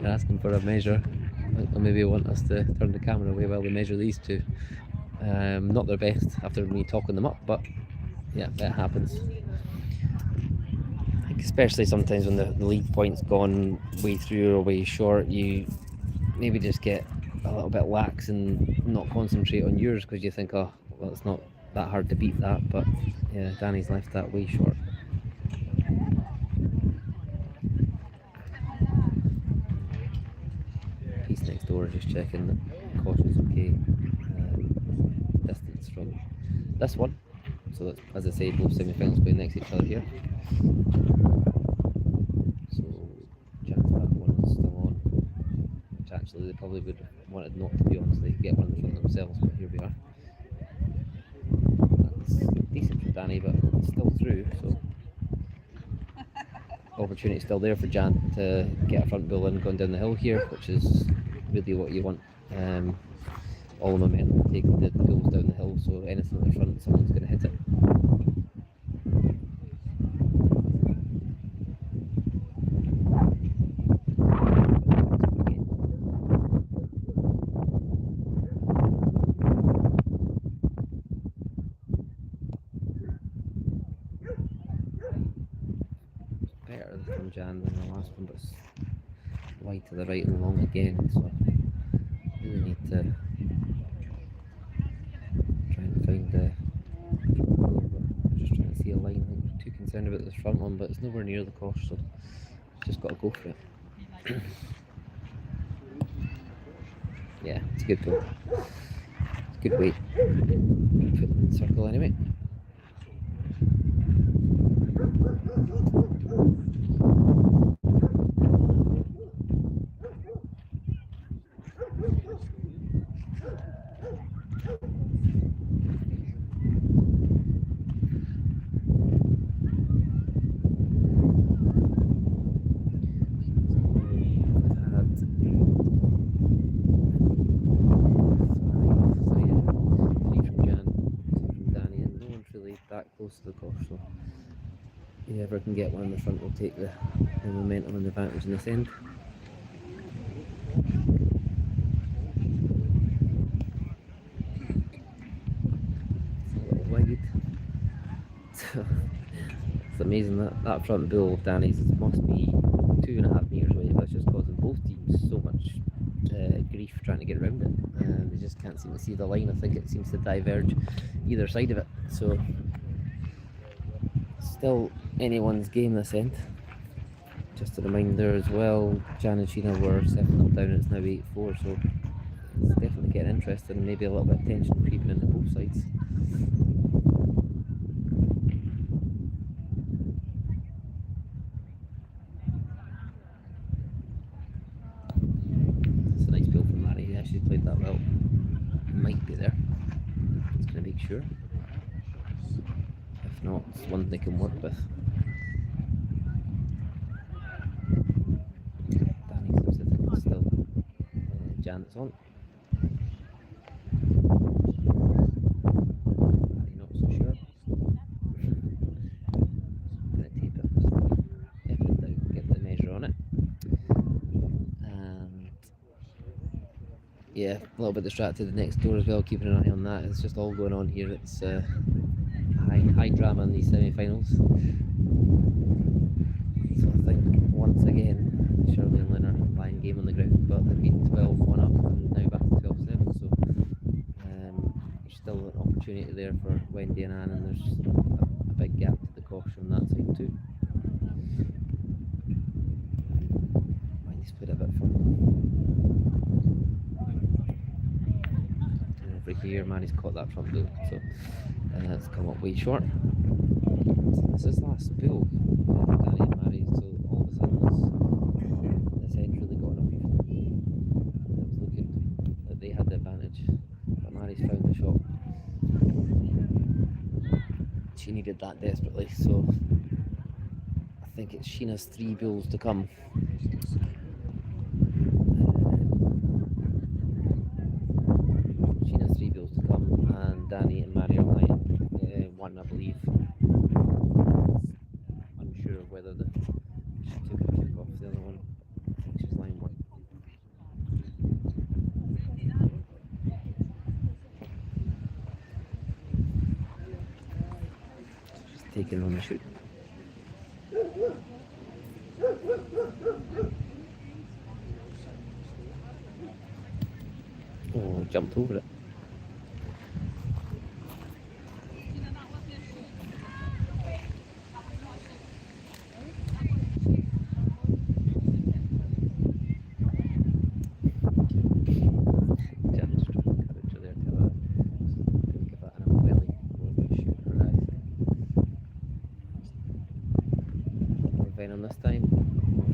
asking for a measure. Or maybe want us to turn the camera away while we measure these two. Not their best after me talking them up, but yeah, that happens. Especially sometimes when the lead point's gone way through or way short, you maybe just get a little bit lax and not concentrate on yours because you think, oh, well, it's not that hard to beat that. But yeah, Dani's left that way short. Peace next door, just checking that caution's okay. Distance from this one. So that's, as I say, both semi-finals playing next to each other here. So Jan's back one's still on, which actually they probably would have wanted not to be on, so they could get one in the front themselves. But here we are. That's decent from Dani, but it's still through. So opportunity still there for Jan to get a front bull in going down the hill here, which is really what you want. All the momentum taking the bulls down the hill, so anything at the front, someone's going to hit it. Better from Jan than the last one, but it's wide to the right and long again, so really need to try and find the just trying to see a line. I think we're too concerned about this front one, but it's nowhere near the course, so just got to go for it. Yeah, it's a good goal. It's a good weight. Put them in the circle anyway. Close to the course, so whoever can get one in the front will take the momentum and the advantage in this end. It's a little wide. So it's amazing that front bull of Dani's must be 2.5 meters away, but it's just causing both teams so much grief trying to get around it. They just can't seem to see the line. I think it seems to diverge either side of it. So still anyone's game this end. Just a reminder as well, Jan and Shena were 7-0 down, it's now 8-4, so it's definitely getting interested and maybe a little bit of tension creeping into both sides. It's a nice build from Mary, he actually played that well. Might be there. Just going to make sure. If not, it's one they can work with. Dani seems to think it's still Janet's on. Mary not so sure. Gonna tape it. If in doubt, get yeah, a little bit distracted next door as well, keeping an eye on that. It's just all going on here. It's high drama in these semi-finals. So I think once again, Shirley and Lynn are playing game on the ground, but they've been 12-1 up and now back to 12-7. So there's still an opportunity there for Wendy and Anne, and there's a big gap to the caution on that side too. Wendy's played a bit further. Over here, Mary's caught that front boot, so it's come up way short. This is last spool for Dani and Mary, so all of a sudden this end's really got up even. It was looking that they had the advantage, but Mary's found the shot. She needed that desperately, so I think it's Shena's 3 bills to come. Shena's 3 bills to come, and Dani and Mary are lying 1, I believe. Unsure of whether she took a kick off the other one. I think she's line 1. She's taking on the shoot. Oh, jumped over it. On this time,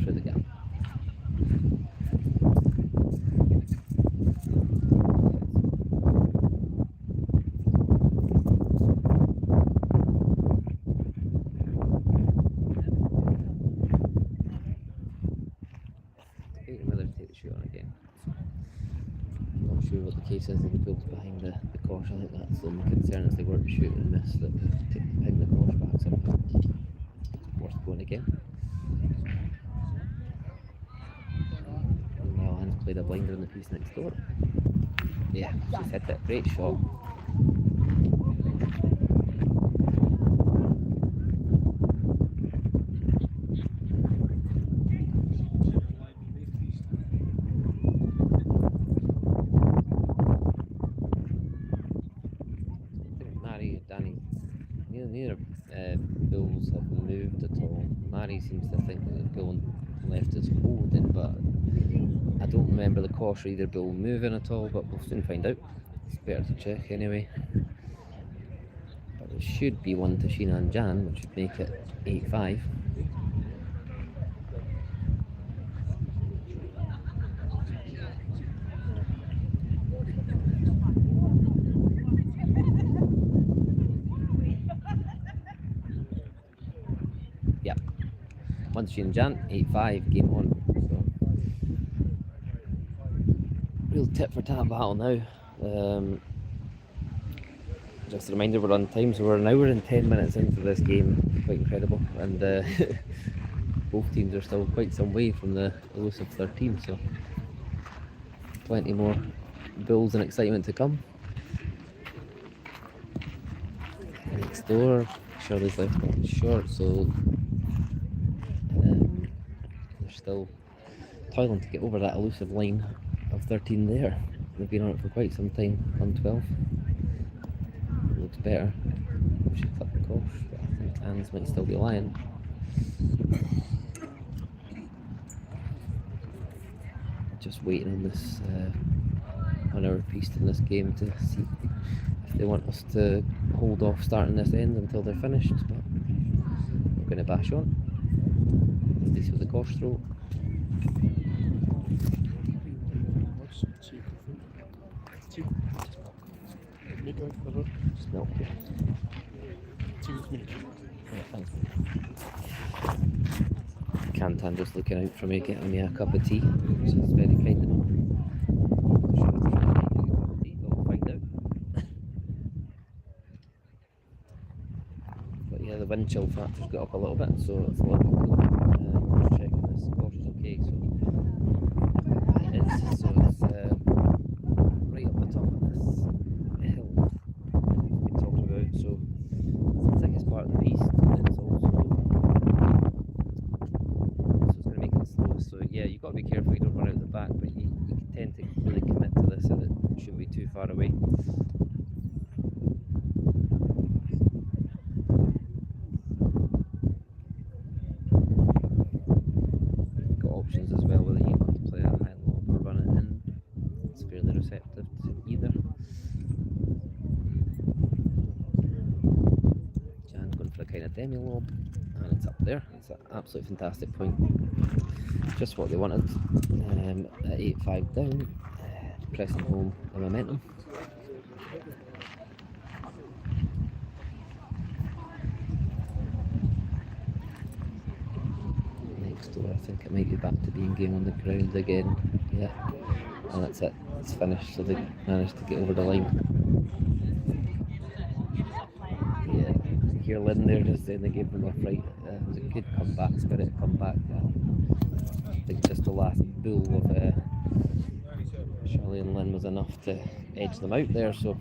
through the gap. Debating whether to take the shoot on again. I'm not sure what the case is of the builds behind the course. I think that's the only concern as they were to shoot and miss, that ping the course back somehow. Worth going again. Played a blinder in the piece next door. Yeah, she's hit it. Great shot. Mary and Dani, neither bills have moved at all. Mary seems to think that the bill left is holding, but I don't remember the course or either bill moving at all, but we'll soon find out. It's better to check anyway. But there should be one to Shena and Jan, which would make it 8-5. Yep. One to Shena and Jan, 8-5, game on. Real tit for tat battle now. Just a reminder, we're on time, so we're an hour and 10 minutes into this game. Quite incredible, and both teams are still quite some way from the elusive 13, so plenty more bills and excitement to come. Next door, Shirley's left one short, so they're still toiling to get over that elusive line of 13 there. They've been on it for quite some time, on 12. It looks better. She clipped the course, but I think Anne's might still be lying. Just waiting on this, on our piece in this game to see if they want us to hold off starting this end until they're finished, but we're going to bash on. At least with the course throw. No. Cantan just looking out for me, getting me a cup of tea, which is very kind of him. We'll find out. But yeah, the wind chill factor's got up a little bit, so it's a little bit cool. Just checking this course is okay, so it is. So it's got to be careful you don't run out the back, but you can tend to really commit to this and it shouldn't be too far away. Got options as well whether you want to play that high lob or run it in. It's fairly receptive to either. Jan's going for a kind of demi lob, and it's up there. It's an absolutely fantastic point. Just what they wanted. At 8-5 down, pressing home the momentum. Next door, I think it might be back to being game on the ground again. Yeah, and that's it. It's finished. So they managed to get over the line. Yeah, hear Lynn there just saying they gave them a fright. It was a good comeback, spirit comeback. I think just the last bull of Shirley and Lynn was enough to edge them out there. So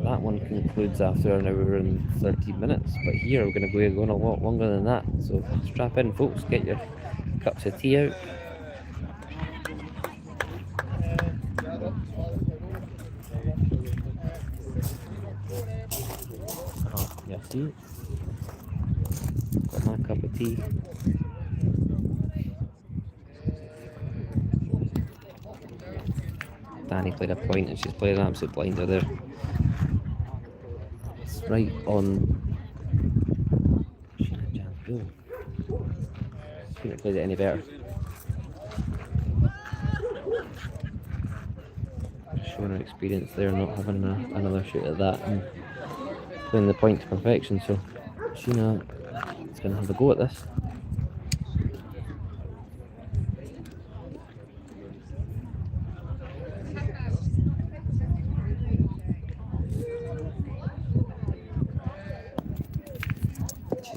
that one concludes after an hour and 13 minutes. But here we're going to be going a lot longer than that. So strap in, folks. Get your cups of tea out. Yeah, see? Got my cup of tea. Dani played a point and she's played an absolute blinder there. It's right on Shena Jan's goal. She couldn't have played it any better. Showing her experience there, not having another shoot at that and playing the point to perfection. So Shena is going to have a go at this.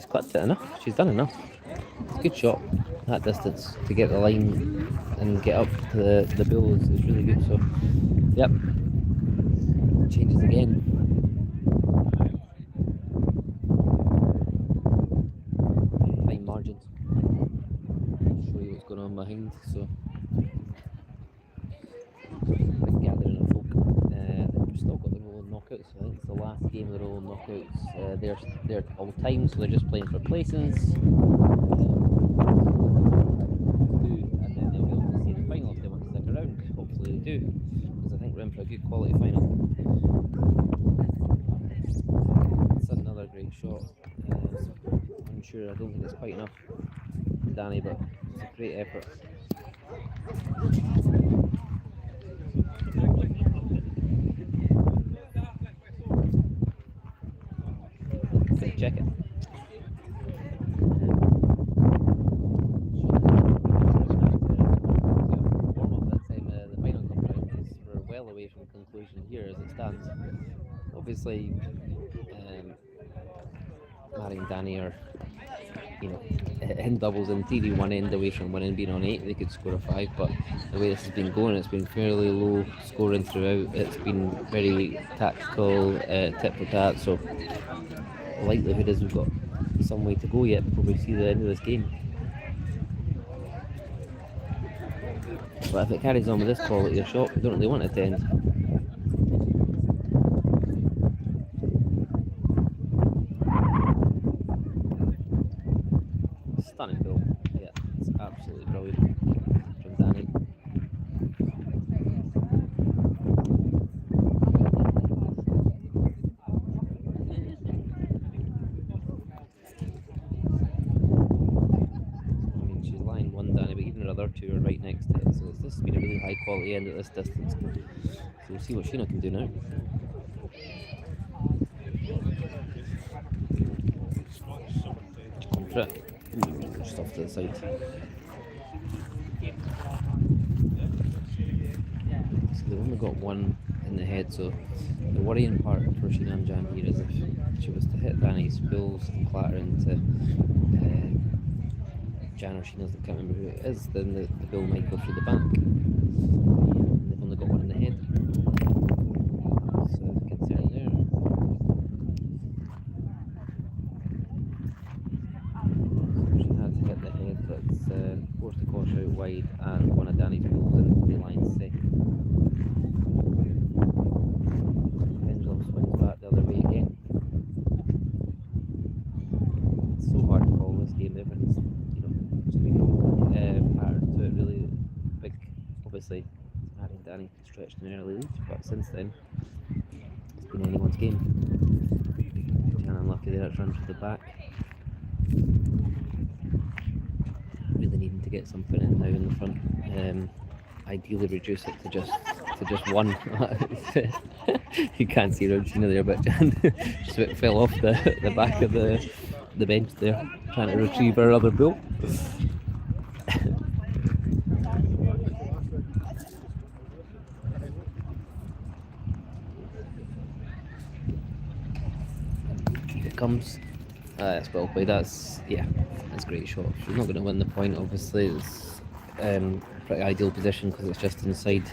Clipped it enough. She's done enough. It's a good shot. That distance to get the line and get up to the bill is really good. So, yep. Changes again. Fine margins. I'll show you what's going on behind. So, big gathering of folk. We've still got the rolling knockouts. I think it's the last game of the rolling knockouts. They're all time, so they're just playing for placings. And then they'll be able to see the final if they want to stick around. Hopefully they do, because I think we're in for a good quality final. It's another great shot. I'm sure I don't think it's quite enough, Dani, but it's a great effort. Check it. Warm-up that time, the final come round, because we're well away from conclusion here as it stands. Obviously, Mary and Dani are, in doubles in theory, one end away from winning, being on 8. They could score a 5, but the way this has been going, it's been fairly low scoring throughout. It's been very tactical, tit for tat. So the likelihood is we've got some way to go yet before we see the end of this game. But if it carries on with this quality of shot, we don't really want it to end. Stunning goal. Yeah, it's absolutely brilliant from Dani. Other two are right next to it, so this has been a really high quality end at this distance. So we'll see what Shena can do now. On for it. Just off to the side. So they've only got one in the head, so the worrying part for Shena and Jan here is if she was to hit Dani's bills and clatter into Jan or Sheena's, I can't remember who it is, then the bill might go through the back. They've only got one in the head. So concern there. She had to hit the head, but it's forced a caution out wide, and one of Dani's goals in the line second. Pendulum swings back the other way again. It's so hard to call this game. Everyone's, just been pattern to it really big. Obviously, Harry and Dani stretched an early lead, but since then, it's been anyone's game. Kind of unlucky there, it's run to the back. Really needing to get something in now in the front. Ideally reduce it to just one. You can't see Regina there, but Jan just fell off the back of the bench there, trying to retrieve her other ball. It comes. That's well played. That's a great shot. She's not going to win the point, obviously. It's pretty ideal position because it's just inside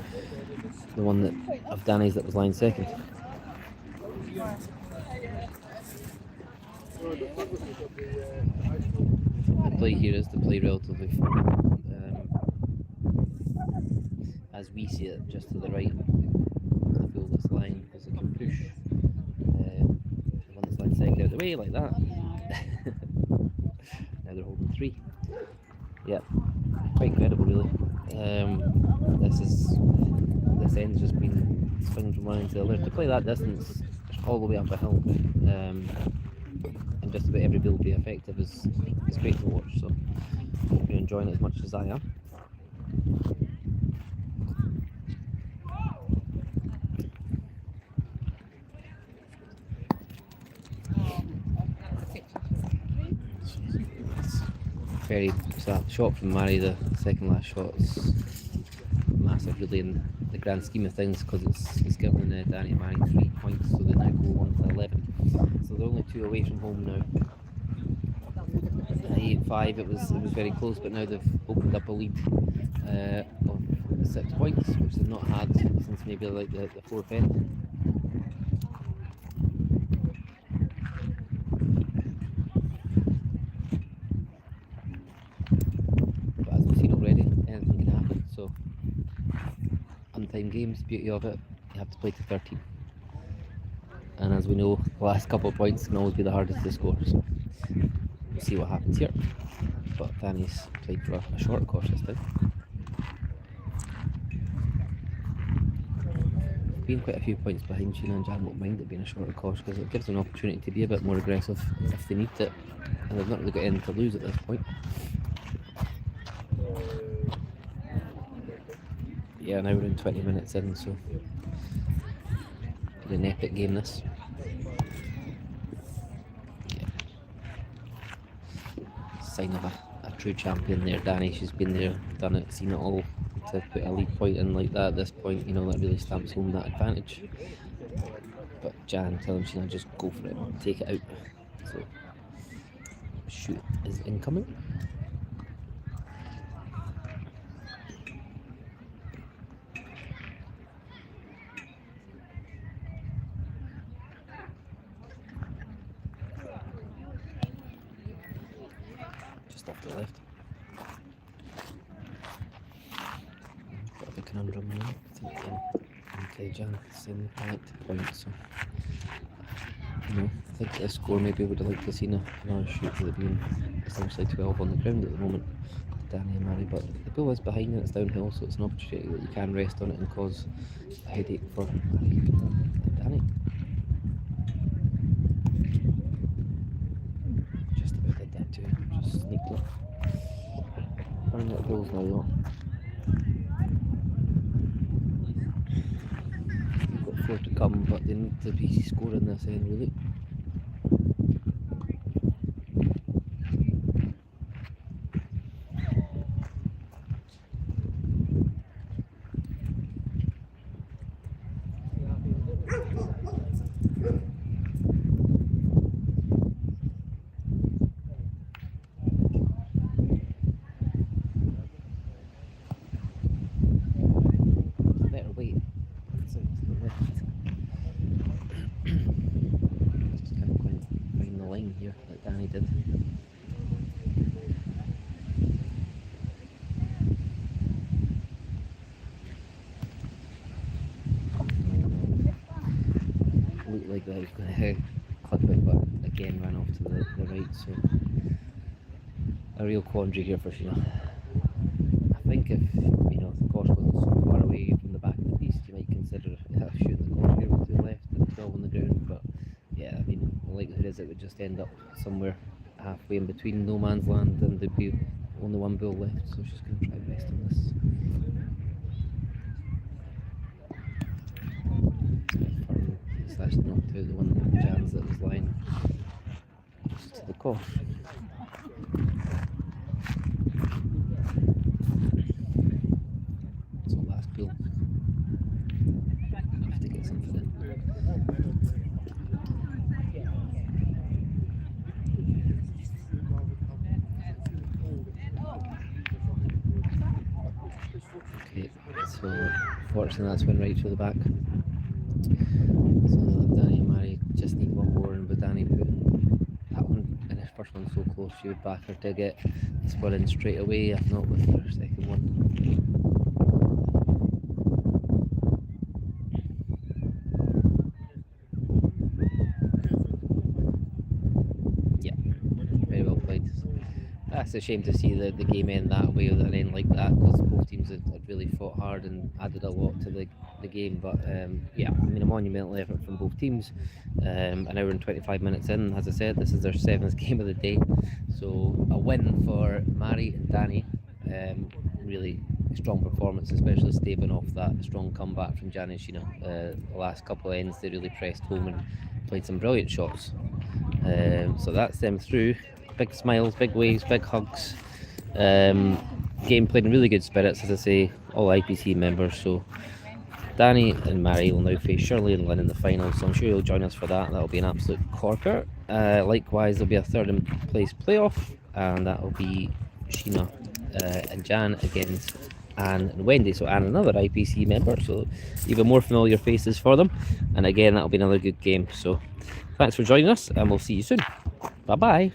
the one of Dani's that was lying second. The play here is to play relatively as we see it, just to the right of the goal that's lying, because it can push the one that's lying second out of the way like that. Now they're holding 3. Yeah, quite incredible really. This end's just been swinging from one end to the other. To play that distance all the way up a hill, and just about every ball be effective is great to watch. So hope you're enjoying it as much as I am. So that shot from Mary, the second last shot, is massive really in the grand scheme of things, because it's given Dani and Mary 3 points, so they now go on to 11. So they're only 2 away from home now. 8-5, it was very close, but now they've opened up a lead of 6 points, which they've not had since maybe like the 4th end. Untimed games, beauty of it, you have to play to 13. And as we know, the last couple of points can always be the hardest to score, so we'll see what happens here. But Dani's played for a shorter course this time. Being quite a few points behind, Shena and Jan won't mind it being a shorter course, because it gives them an opportunity to be a bit more aggressive if they need it, and they've not really got anything to lose at this point. Yeah, now we're in 20 minutes in, so an epic game this. Yeah. Sign of a true champion there, Dani. She's been there, done it, seen it all. To put a lead point in like that at this point, that really stamps home that advantage. But Jan telling Shena just go for it, take it out. So shoot is incoming. Just off the left. Got a big conundrum now. I think Jan send the point, so I think this score maybe would have liked to see another shoot, with it being essentially 12 on the ground at the moment, Dani and Mary, but the ball is behind and it's downhill, so it's an opportunity that you can rest on it and cause a headache for Dani. Just about did that too, just sneaked it. Running out of goals now though. We've got 4 to come, but they need to be scoring this end really. he was going to clip it, but again ran off to the right. So a real quandary here for Shena. I think if the course wasn't so far away from the back of the piste, you might consider shooting the course here with 2 left and 12 on the ground. But yeah, I mean, the likelihood is it would just end up somewhere halfway in between no man's land, and there'd be only 1 bull left. So she's going to try best on this. It's actually knocked out the one Jan's that was lying just to the course. So last bull. I have to get something in. Okay, so fortunately that's went right through the back. So Dani and Mary just need one more, and with Dani putting that one in his first one so close, she would back her to get the spur in straight away, if not with her second one. Yeah, very well played. That's a shame to see the game end that way, and end like that, because both teams had really fought hard and added a lot to the game. But yeah, I mean, a monumental effort from both teams. An hour and 25 minutes in, as I said, this is their 7th game of the day. So a win for Mary and Dani. Really strong performance, especially staving off that strong comeback from Jan and Shena. The last couple of ends, they really pressed home and played some brilliant shots. So that's them through. Big smiles, big waves, big hugs. Game played in really good spirits, as I say, all IPC members. So Dani and Mary will now face Shirley and Lynn in the final, so I'm sure you'll join us for that. That'll be an absolute corker. Likewise, there'll be a 3rd place playoff, and that'll be Shena and Jan against Anne and Wendy. So Anne, another IPC member, so even more familiar faces for them. And again, that'll be another good game. So thanks for joining us, and we'll see you soon. Bye-bye.